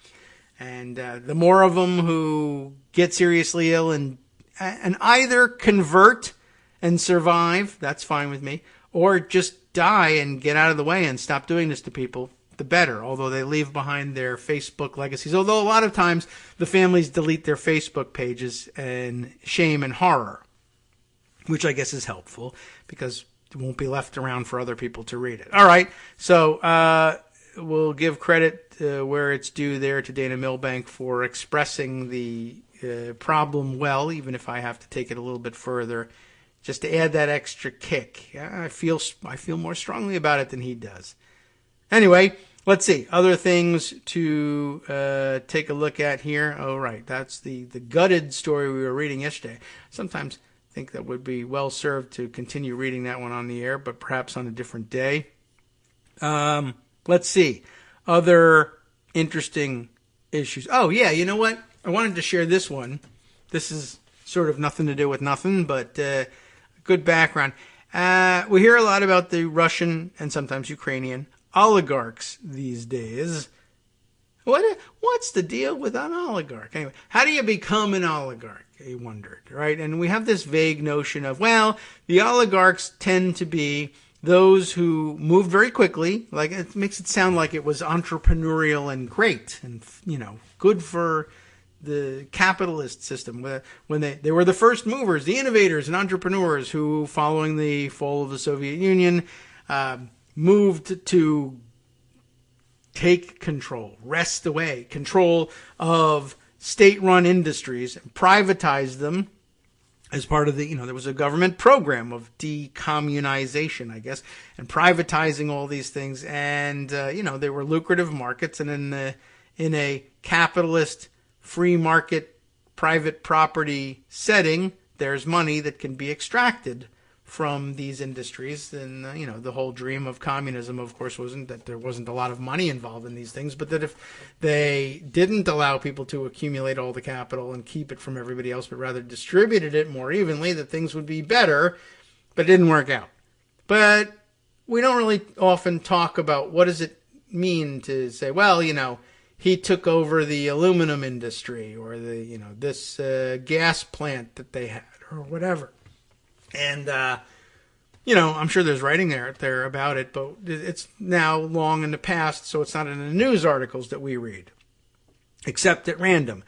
And the more of them who get seriously ill and either convert and survive, that's fine with me, or just die and get out of the way and stop doing this to people, the better, although they leave behind their Facebook legacies. Although a lot of times the families delete their Facebook pages in shame and horror, which I guess is helpful because it won't be left around for other people to read it. All right, so we'll give credit where it's due there to Dana Milbank for expressing the problem well, even if I have to take it a little bit further, just to add that extra kick. I feel more strongly about it than he does. Anyway, let's see. Other things to take a look at here. Oh, right. That's the gutted story we were reading yesterday. Sometimes I think that would be well served to continue reading that one on the air, but perhaps on a different day. Let's see. Other interesting issues. Oh, yeah. You know what? I wanted to share this one. This is sort of nothing to do with nothing, but good background. We hear a lot about the Russian and sometimes Ukrainian oligarchs these days. What's the deal with an oligarch? Anyway, how do you become an oligarch? I wondered, right? And we have this vague notion of, well, the oligarchs tend to be those who moved very quickly. Like, it makes it sound like it was entrepreneurial and great and, good for the capitalist system, when they were the first movers, the innovators and entrepreneurs who, following the fall of the Soviet Union, moved to take control, wrest away control of state-run industries, privatize them as part of the, there was a government program of decommunization, I guess, and privatizing all these things. And, they were lucrative markets, and in a capitalist free market private property setting, there's money that can be extracted from these industries. And, the whole dream of communism, of course, wasn't that there wasn't a lot of money involved in these things, but that if they didn't allow people to accumulate all the capital and keep it from everybody else, but rather distributed it more evenly, that things would be better. But it didn't work out. But we don't really often talk about what does it mean to say, well, he took over the aluminum industry, or the, this gas plant that they had, or whatever. And, I'm sure there's writing there about it, but it's now long in the past, so it's not in the news articles that we read, except at random.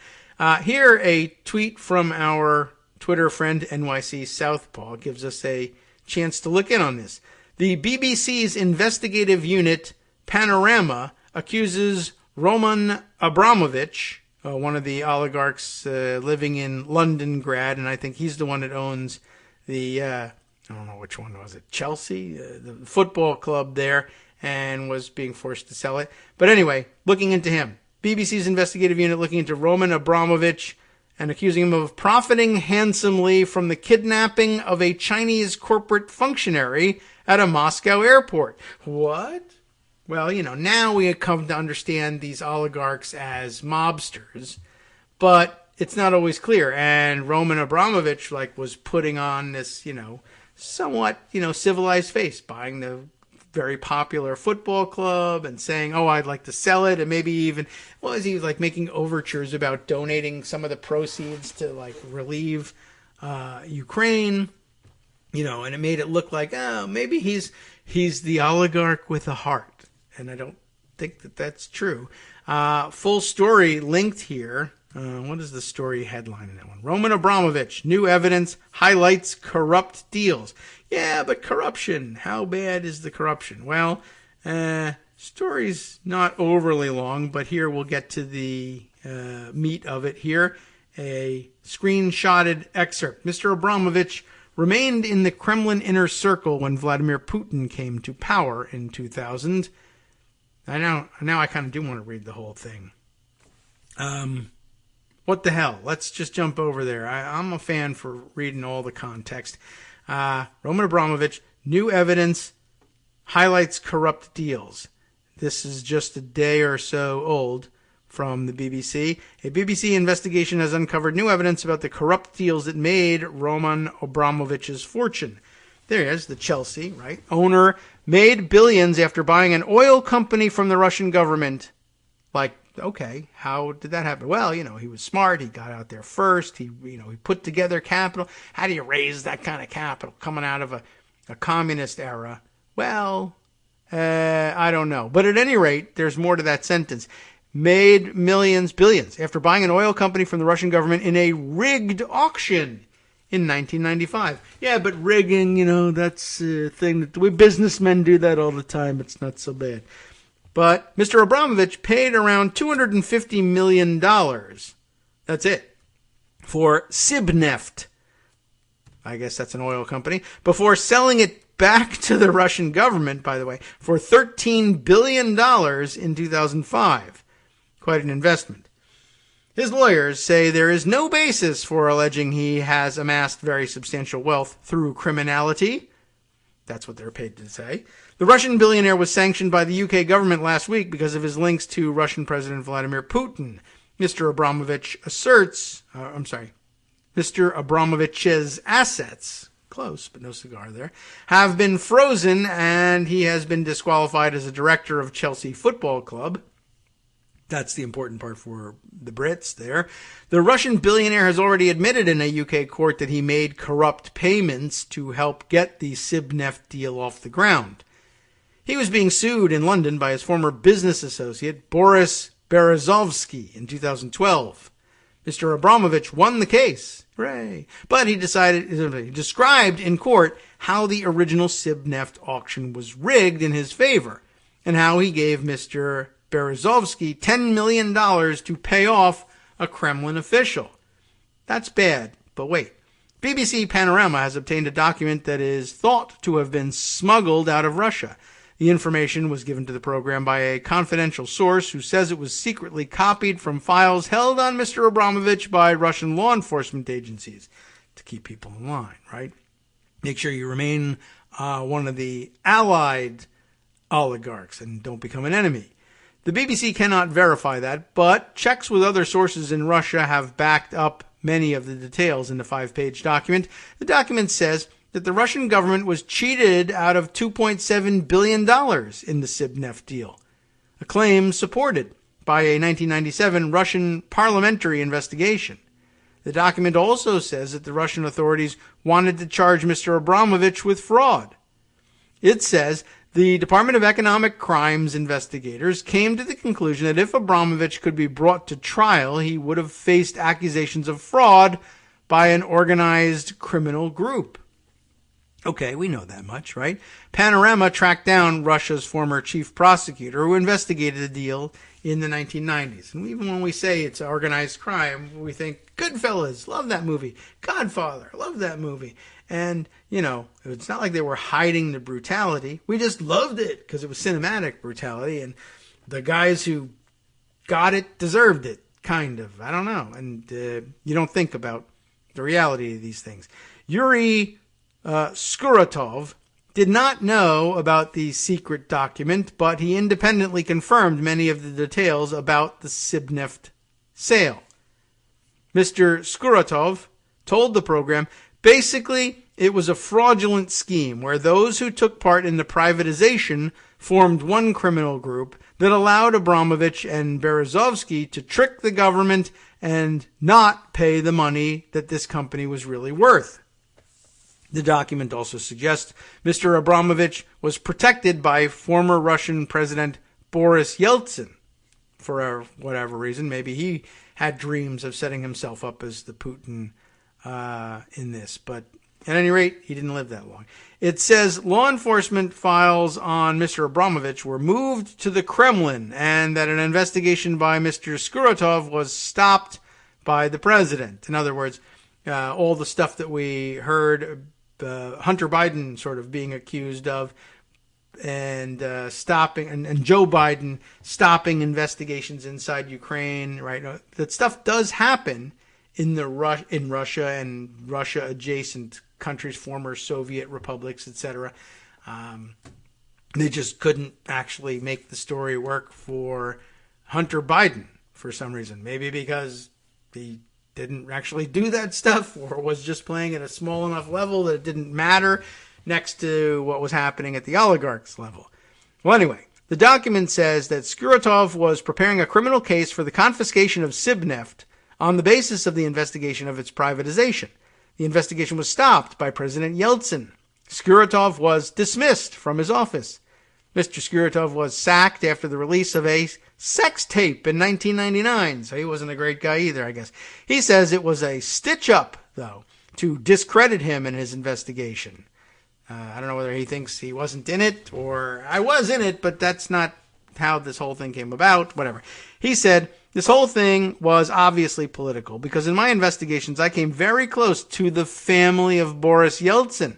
Here, a tweet from our Twitter friend, NYC Southpaw, gives us a chance to look in on this. The BBC's investigative unit, Panorama, accuses Roman Abramovich, one of the oligarchs living in Londongrad, and I think he's the one that owns the, I don't know which one was it, Chelsea, the football club there, and was being forced to sell it. But anyway, looking into him. BBC's investigative unit looking into Roman Abramovich and accusing him of profiting handsomely from the kidnapping of a Chinese corporate functionary at a Moscow airport. What? Well, now we have come to understand these oligarchs as mobsters, but it's not always clear. And Roman Abramovich, was putting on this, somewhat, civilized face, buying the very popular football club and saying, oh, I'd like to sell it. And maybe even, he was making overtures about donating some of the proceeds to relieve Ukraine, and it made it look like, oh, maybe he's the oligarch with a heart. And I don't think that that's true. Full story linked here. What is the story headline in that one? Roman Abramovich, new evidence highlights corrupt deals. Yeah, but corruption. How bad is the corruption? Well, story's not overly long, but here we'll get to the meat of it here. A screenshotted excerpt. Mr. Abramovich remained in the Kremlin inner circle when Vladimir Putin came to power in 2000. Now I kind of do want to read the whole thing. What the hell? Let's just jump over there. I'm a fan for reading all the context. Roman Abramovich, new evidence highlights corrupt deals. This is just a day or so old from the BBC. A BBC investigation has uncovered new evidence about the corrupt deals that made Roman Abramovich's fortune. There he is, the Chelsea, right? Owner made billions after buying an oil company from the Russian government. Okay, how did that happen? Well, he was smart. He got out there first. He put together capital. How do you raise that kind of capital coming out of a communist era? Well, I don't know. But at any rate, there's more to that sentence. Made billions after buying an oil company from the Russian government in a rigged auction in 1995. Yeah, but rigging, that's a thing that we businessmen do that all the time. It's not so bad. But Mr. Abramovich paid around $250 million. That's it. For Sibneft. I guess that's an oil company. Before selling it back to the Russian government, by the way, for $13 billion in 2005. Quite an investment. His lawyers say there is no basis for alleging he has amassed very substantial wealth through criminality. That's what they're paid to say. The Russian billionaire was sanctioned by the UK government last week because of his links to Russian President Vladimir Putin. Mr. Abramovich's assets, close but no cigar there, have been frozen and he has been disqualified as a director of Chelsea Football Club. That's the important part for the Brits there. The Russian billionaire has already admitted in a UK court that he made corrupt payments to help get the Sibneft deal off the ground. He was being sued in London by his former business associate, Boris Berezovsky, in 2012. Mr. Abramovich won the case. Hooray. But he described in court how the original Sibneft auction was rigged in his favor and how he gave Mr. Berezovsky $10 million to pay off a Kremlin official. That's bad, but wait. BBC Panorama has obtained a document that is thought to have been smuggled out of Russia. The information was given to the program by a confidential source who says it was secretly copied from files held on Mr. Abramovich by Russian law enforcement agencies to keep people in line, right? Make sure you remain one of the allied oligarchs and don't become an enemy. The BBC cannot verify that, but checks with other sources in Russia have backed up many of the details in the 5-page document. The document says that the Russian government was cheated out of $2.7 billion in the Sibneft deal, a claim supported by a 1997 Russian parliamentary investigation. The document also says that the Russian authorities wanted to charge Mr. Abramovich with fraud. It says the Department of Economic Crimes investigators came to the conclusion that if Abramovich could be brought to trial, he would have faced accusations of fraud by an organized criminal group. Okay, we know that much, right? Panorama tracked down Russia's former chief prosecutor who investigated the deal in the 1990s. And even when we say it's organized crime, we think, Goodfellas, love that movie. Godfather, love that movie. And, it's not like they were hiding the brutality. We just loved it because it was cinematic brutality. And the guys who got it deserved it, kind of. I don't know. And you don't think about the reality of these things. Yuri Skuratov did not know about the secret document, but he independently confirmed many of the details about the Sibneft sale. Mr. Skuratov told the program, basically, it was a fraudulent scheme where those who took part in the privatization formed one criminal group that allowed Abramovich and Berezovsky to trick the government and not pay the money that this company was really worth. The document also suggests Mr. Abramovich was protected by former Russian President Boris Yeltsin. For whatever reason, maybe he had dreams of setting himself up as the Putin in this. But at any rate, he didn't live that long. It says law enforcement files on Mr. Abramovich were moved to the Kremlin and that an investigation by Mr. Skuratov was stopped by the president. In other words, all the stuff that we heard Hunter Biden sort of being accused of and stopping, and Joe Biden stopping investigations inside Ukraine, right? That stuff does happen in Russia and Russia adjacent countries, former Soviet republics, etc. They just couldn't actually make the story work for Hunter Biden for some reason. Maybe because he didn't actually do that stuff or was just playing at a small enough level that it didn't matter next to what was happening at the oligarchs level. Well, anyway, the document says that Skuratov was preparing a criminal case for the confiscation of Sibneft on the basis of the investigation of its privatization. The investigation was stopped by President Yeltsin. Skuratov was dismissed from his office. Mr. Skuratov was sacked after the release of a sex tape in 1999, so he wasn't a great guy either, I guess. He says it was a stitch-up, though, to discredit him in his investigation. I don't know whether he thinks he wasn't in it or I was in it, but that's not how this whole thing came about, whatever. He said, this whole thing was obviously political because in my investigations I came very close to the family of Boris Yeltsin,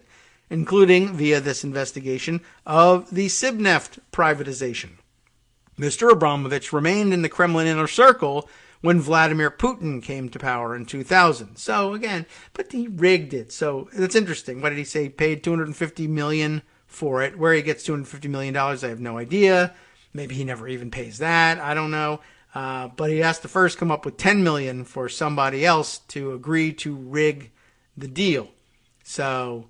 including, via this investigation, of the Sibneft privatization. Mr. Abramovich remained in the Kremlin inner circle when Vladimir Putin came to power in 2000. So, again, but he rigged it. So, that's interesting. What did he say? He paid $250 million for it. Where he gets $250 million, I have no idea. Maybe he never even pays that. I don't know. But he has to first come up with $10 million for somebody else to agree to rig the deal. So,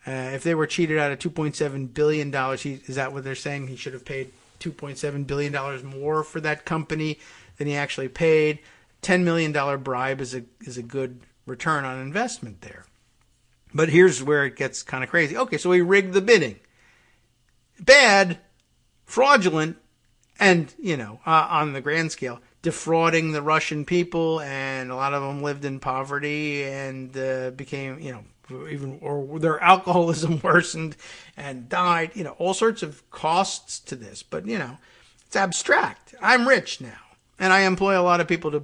if they were cheated out of $2.7 billion, is that what they're saying? He should have paid $2.7 billion more for that company than he actually paid. $10 million bribe is a good return on investment there. But here's where it gets kind of crazy. Okay, so he rigged the bidding. Bad, fraudulent, and, on the grand scale, defrauding the Russian people, and a lot of them lived in poverty and became, or their alcoholism worsened and died, all sorts of costs to this. But, it's abstract. I'm rich now, and I employ a lot of people to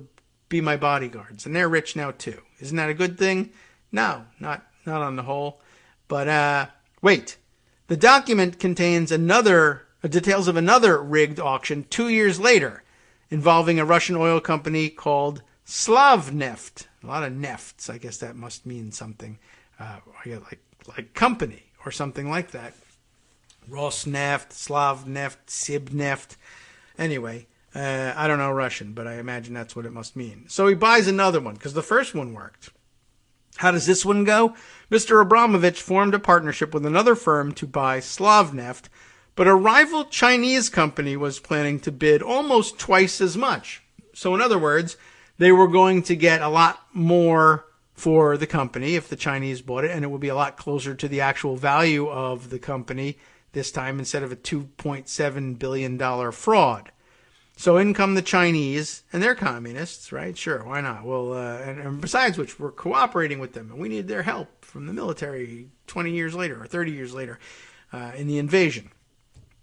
be my bodyguards, and they're rich now too. Isn't that a good thing? No, not on the whole. But wait, the document contains details of another rigged auction 2 years later involving a Russian oil company called Slavneft. A lot of nefts. I guess that must mean something. Like company or something like that. Rosneft, Slavneft, Sibneft. Anyway, I don't know Russian, but I imagine that's what it must mean. So he buys another one because the first one worked. How does this one go? Mr. Abramovich formed a partnership with another firm to buy Slavneft, but a rival Chinese company was planning to bid almost twice as much. So in other words, they were going to get a lot more for the company if the Chinese bought it, and it would be a lot closer to the actual value of the company this time instead of a $2.7 billion fraud. So in come the Chinese, and they're communists, right? Sure, why not? Well, and besides which, we're cooperating with them, and we need their help from the military 20 years later or 30 years later in the invasion.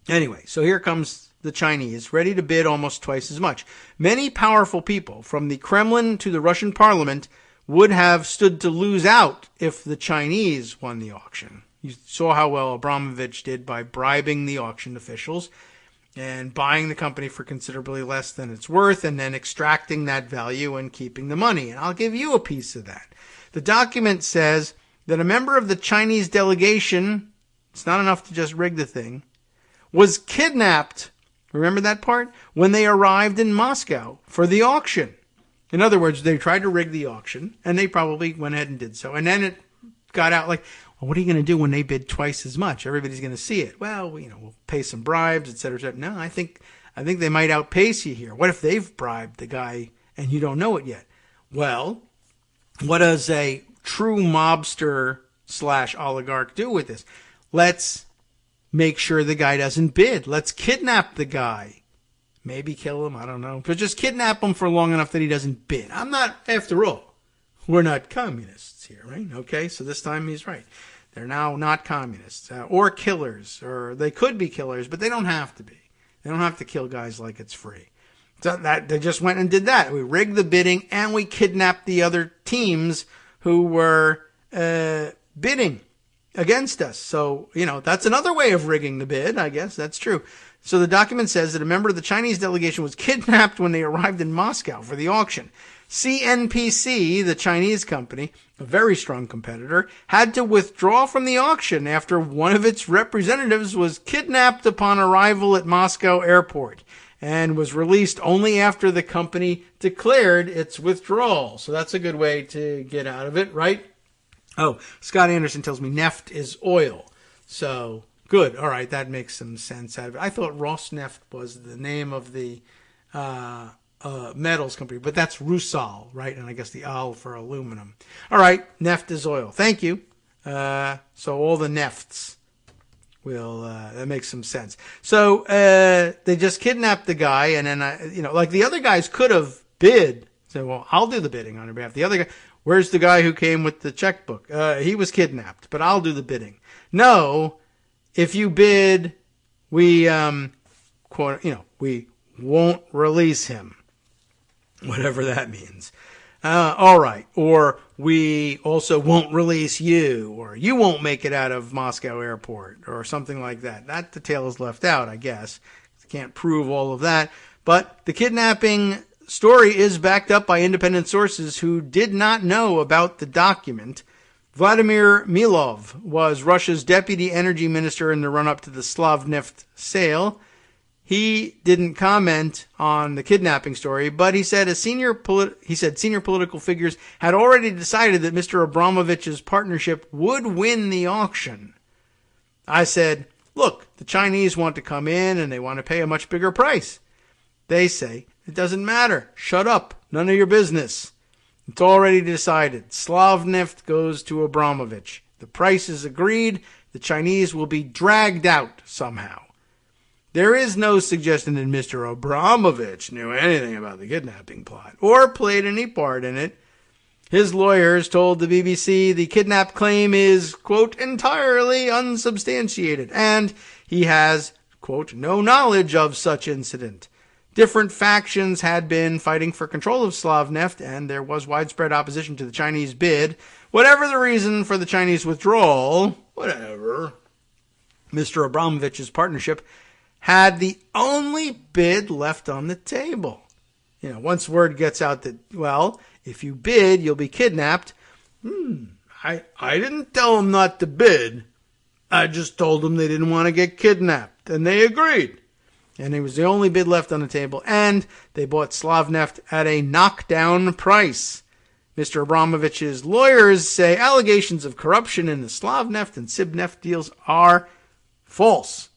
Anyway, so here comes the Chinese, ready to bid almost twice as much. Many powerful people, from the Kremlin to the Russian parliament, would have stood to lose out if the Chinese won the auction. You saw how well Abramovich did by bribing the auction officials and buying the company for considerably less than it's worth and then extracting that value and keeping the money. And I'll give you a piece of that. The document says that a member of the Chinese delegation it's not enough to just rig the thing, was kidnapped, remember that part? When they arrived in Moscow for the auction. In other words, they tried to rig the auction, and they probably went ahead and did so. And then it got out like, well, what are you going to do when they bid twice as much? Everybody's going to see it. Well, we'll pay some bribes, et cetera, et cetera. No, I think they might outpace you here. What if they've bribed the guy and you don't know it yet? Well, what does a true mobster / oligarch do with this? Let's make sure the guy doesn't bid. Let's kidnap the guy. Maybe kill him, I don't know. But just kidnap him for long enough that he doesn't bid. I'm not, after all, we're not communists here, right? Okay, so this time he's right. They're now not communists or killers, or they could be killers, but they don't have to be. They don't have to kill guys like it's free. So that they just went and did that. We rigged the bidding and we kidnapped the other teams who were bidding against us. So, that's another way of rigging the bid, I guess. That's true. So the document says that a member of the Chinese delegation was kidnapped when they arrived in Moscow for the auction. CNPC, the Chinese company, a very strong competitor, had to withdraw from the auction after one of its representatives was kidnapped upon arrival at Moscow airport and was released only after the company declared its withdrawal. So that's a good way to get out of it, right? Oh, Scott Anderson tells me neft is oil. So, good. All right, that makes some sense out of it. I thought Rosneft was the name of the metals company, but that's Rusal, right? And I guess the al for aluminum. All right, neft is oil. Thank you. So all the nefts will, that makes some sense. So they just kidnapped the guy, and then, like the other guys could have bid. So, well, I'll do the bidding on your behalf. The other guy, where's the guy who came with the checkbook? He was kidnapped, but I'll do the bidding. No, if you bid, we, we won't release him. Whatever that means. All right. Or we also won't release you, or you won't make it out of Moscow airport, or something like that. That detail is left out, I guess. Can't prove all of that. But the kidnapping story is backed up by independent sources who did not know about the document. Vladimir Milov was Russia's deputy energy minister in the run-up to the Slavneft sale. He didn't comment on the kidnapping story, but he said senior political figures had already decided that Mr. Abramovich's partnership would win the auction. I said, look, the Chinese want to come in and they want to pay a much bigger price. They say, it doesn't matter. Shut up. None of your business. It's already decided. Slavneft goes to Abramovich. The price is agreed. The Chinese will be dragged out somehow. There is no suggestion that Mr. Abramovich knew anything about the kidnapping plot or played any part in it. His lawyers told the BBC the kidnap claim is, quote, entirely unsubstantiated, and he has, quote, no knowledge of such incident. Different factions had been fighting for control of Slavneft, and there was widespread opposition to the Chinese bid. Whatever the reason for the Chinese withdrawal, whatever, Mr. Abramovich's partnership had the only bid left on the table. Once word gets out that, well, if you bid, you'll be kidnapped. I didn't tell them not to bid. I just told them they didn't want to get kidnapped, and they agreed. And it was the only bid left on the table, and they bought Slavneft at a knockdown price. Mr. Abramovich's lawyers say allegations of corruption in the Slavneft and Sibneft deals are false.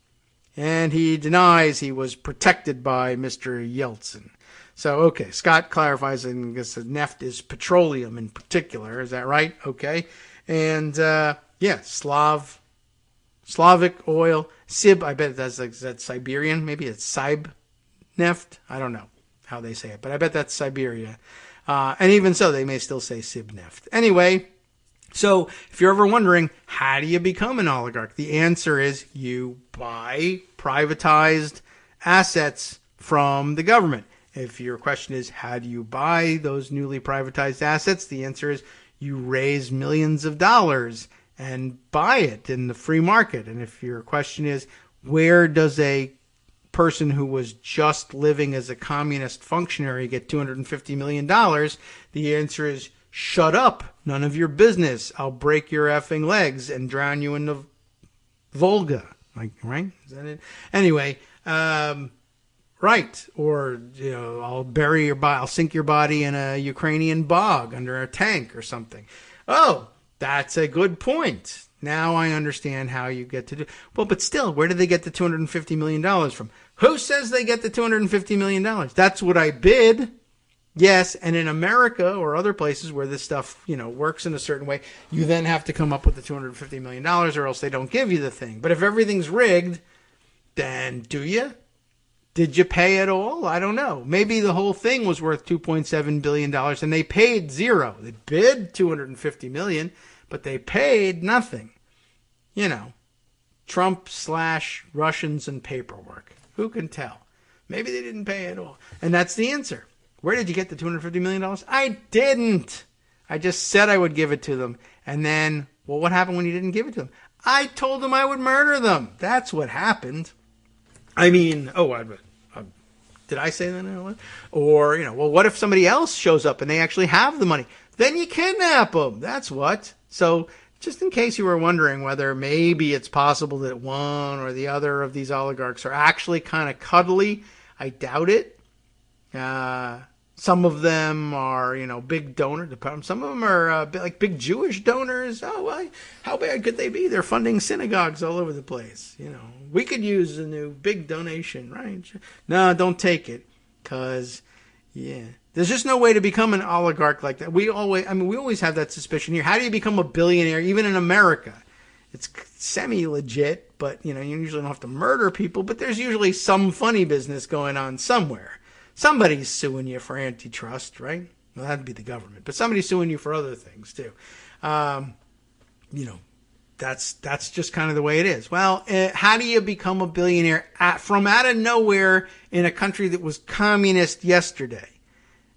And he denies he was protected by Mr. Yeltsin. So, okay, Scott clarifies, and I guess the neft is petroleum in particular. Is that right? Okay. And, Slavic oil. Sib, I bet that's Siberian. Maybe it's Sibneft. I don't know how they say it, but I bet that's Siberia. And even so, they may still say Sibneft. Anyway, so if you're ever wondering, how do you become an oligarch? The answer is you buy privatized assets from the government. If your question is, how do you buy those newly privatized assets? The answer is you raise millions of dollars and buy it in the free market. And if your question is, where does a person who was just living as a communist functionary get $250 million? The answer is, shut up. None of your business. I'll break your effing legs and drown you in the Volga, like, right? Is that it? Anyway, right. Or, I'll sink your body in a Ukrainian bog under a tank or something. Oh, that's a good point. Now I understand how you get to do. Well, but still, where did they get the $250 million from? Who says they get the $250 million? That's what I bid. Yes, and in America or other places where this stuff, works in a certain way, you then have to come up with the $250 million or else they don't give you the thing. But if everything's rigged, then do you? Did you pay at all? I don't know. Maybe the whole thing was worth $2.7 billion and they paid zero. They bid $250 million, but they paid nothing. Trump/Russians and paperwork. Who can tell? Maybe they didn't pay at all. And that's the answer. Where did you get the $250 million? I didn't. I just said I would give it to them. And then, well, what happened when you didn't give it to them? I told them I would murder them. That's what happened. I mean, did I say that? Or, well, what if somebody else shows up and they actually have the money? Then you kidnap them. That's what. So just in case you were wondering whether maybe it's possible that one or the other of these oligarchs are actually kind of cuddly, I doubt it. Some of them are, big donors. Some of them are like big Jewish donors. Oh, well, how bad could they be? They're funding synagogues all over the place. We could use a new big donation, right? No, don't take it, because, there's just no way to become an oligarch like that. We always have that suspicion here. How do you become a billionaire, even in America? It's semi-legit, but, you usually don't have to murder people, but there's usually some funny business going on somewhere. Somebody's suing you for antitrust, right? Well, that'd be the government, but somebody's suing you for other things too. That's just kind of the way it is. Well, how do you become a billionaire from out of nowhere in a country that was communist yesterday?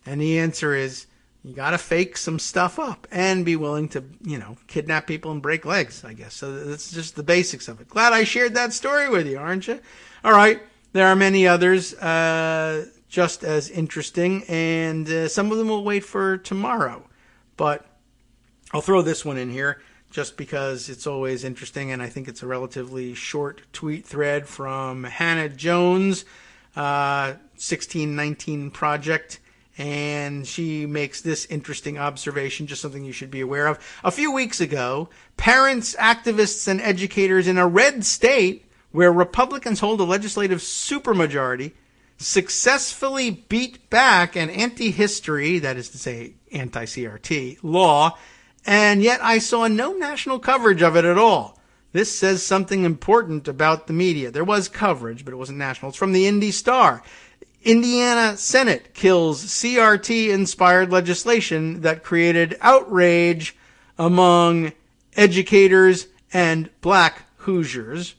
And the answer is you got to fake some stuff up and be willing to, kidnap people and break legs, I guess. So that's just the basics of it. Glad I shared that story with you, aren't you? All right. There are many others just as interesting, and some of them will wait for tomorrow. But I'll throw this one in here just because it's always interesting, and I think it's a relatively short tweet thread from Hannah Jones, 1619 Project, and she makes this interesting observation, just something you should be aware of. A few weeks ago, parents, activists, and educators in a red state where Republicans hold a legislative supermajority successfully beat back an anti-history, that is to say anti-CRT, law, and yet I saw no national coverage of it at all. This says something important about the media. There was coverage, but it wasn't national. It's from the Indy Star. Indiana Senate kills CRT-inspired legislation that created outrage among educators and black Hoosiers.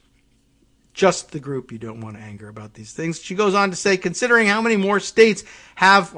Just the group you don't want to anger about these things. She goes on to say, considering how many states have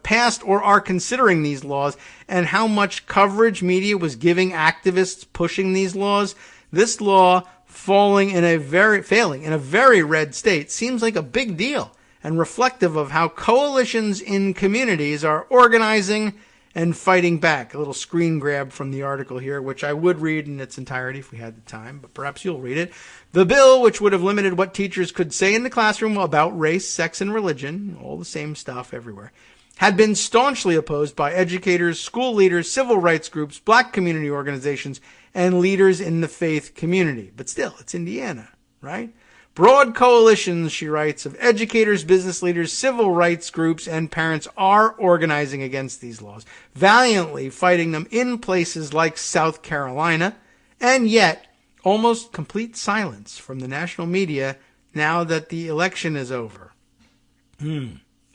passed or are considering these laws, and how much coverage media was giving activists pushing these laws, this law failing in a very red state seems like a big deal and reflective of how coalitions in communities are organizing and fighting back. A little screen grab from the article here, which I would read in its entirety if we had the time, but perhaps you'll read it. The bill, which would have limited what teachers could say in the classroom about race, sex, and religion, all the same stuff everywhere, had been staunchly opposed by educators, school leaders, civil rights groups, black community organizations, and leaders in the faith community. But still, it's Indiana, right? Broad coalitions, she writes, of educators, business leaders, civil rights groups, and parents are organizing against these laws, valiantly fighting them in places like South Carolina, and yet almost complete silence from the national media now that the election is over.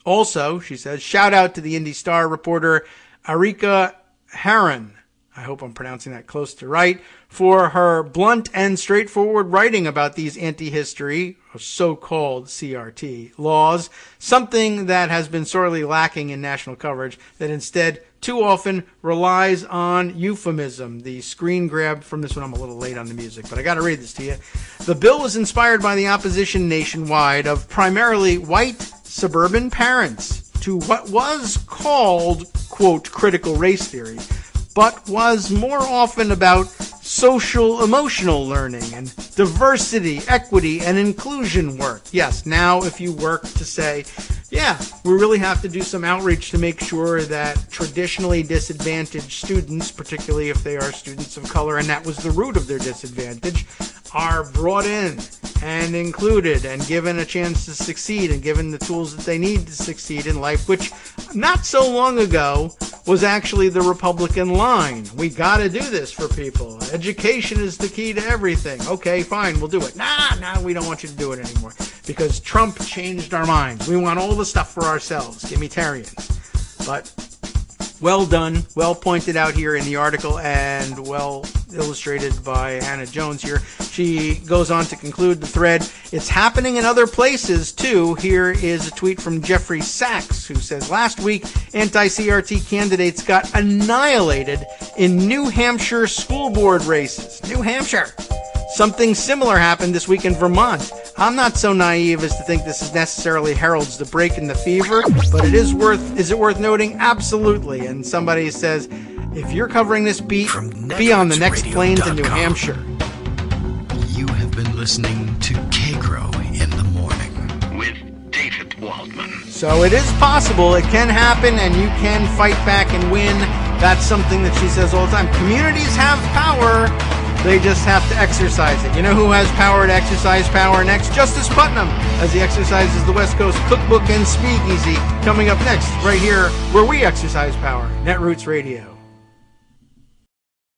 Also, she says, shout out to the Indy Star reporter Arika Haran, I hope I'm pronouncing that close to right, for her blunt and straightforward writing about these anti-history, or so-called CRT, laws, something that has been sorely lacking in national coverage, that instead too often relies on euphemism. The screen grab from this one, I'm a little late on the music, but I got to read this to you. The bill was inspired by the opposition nationwide of primarily white suburban parents to what was called, quote, critical race theory, but was more often about social emotional learning and diversity, equity, and inclusion work. Yes, now if you work to say, yeah, we really have to do some outreach to make sure that traditionally disadvantaged students, particularly if they are students of color, and that was the root of their disadvantage, are brought in and included and given a chance to succeed and given the tools that they need to succeed in life, which not so long ago was actually the Republican line. We got to do this for people. Education is the key to everything. Okay, fine, we'll do it. Nah, we don't want you to do it anymore because Trump changed our minds. We want all the stuff for ourselves. Gimme-tarians. But well done, well pointed out here in the article, and well illustrated by Hannah Jones here. She goes on to conclude the thread. It's happening in other places, too. Here is a tweet from Jeffrey Sachs, who says, last week, anti-CRT candidates got annihilated in New Hampshire school board races. New Hampshire! Something similar happened this week in Vermont. I'm not so naive as to think this necessarily heralds the break in the fever, but is it worth noting? Absolutely. And somebody says, if you're covering this beat, be on the next plane to New Hampshire. You have been listening to Kagro in the Morning with David Waldman. So it is possible, it can happen, and you can fight back and win. That's something that she says all the time. Communities have power. They just have to exercise it. You know who has power to exercise power next? Justice Putnam, as he exercises the West Coast Cookbook and Speakeasy. Coming up next, right here, where we exercise power. Netroots Radio.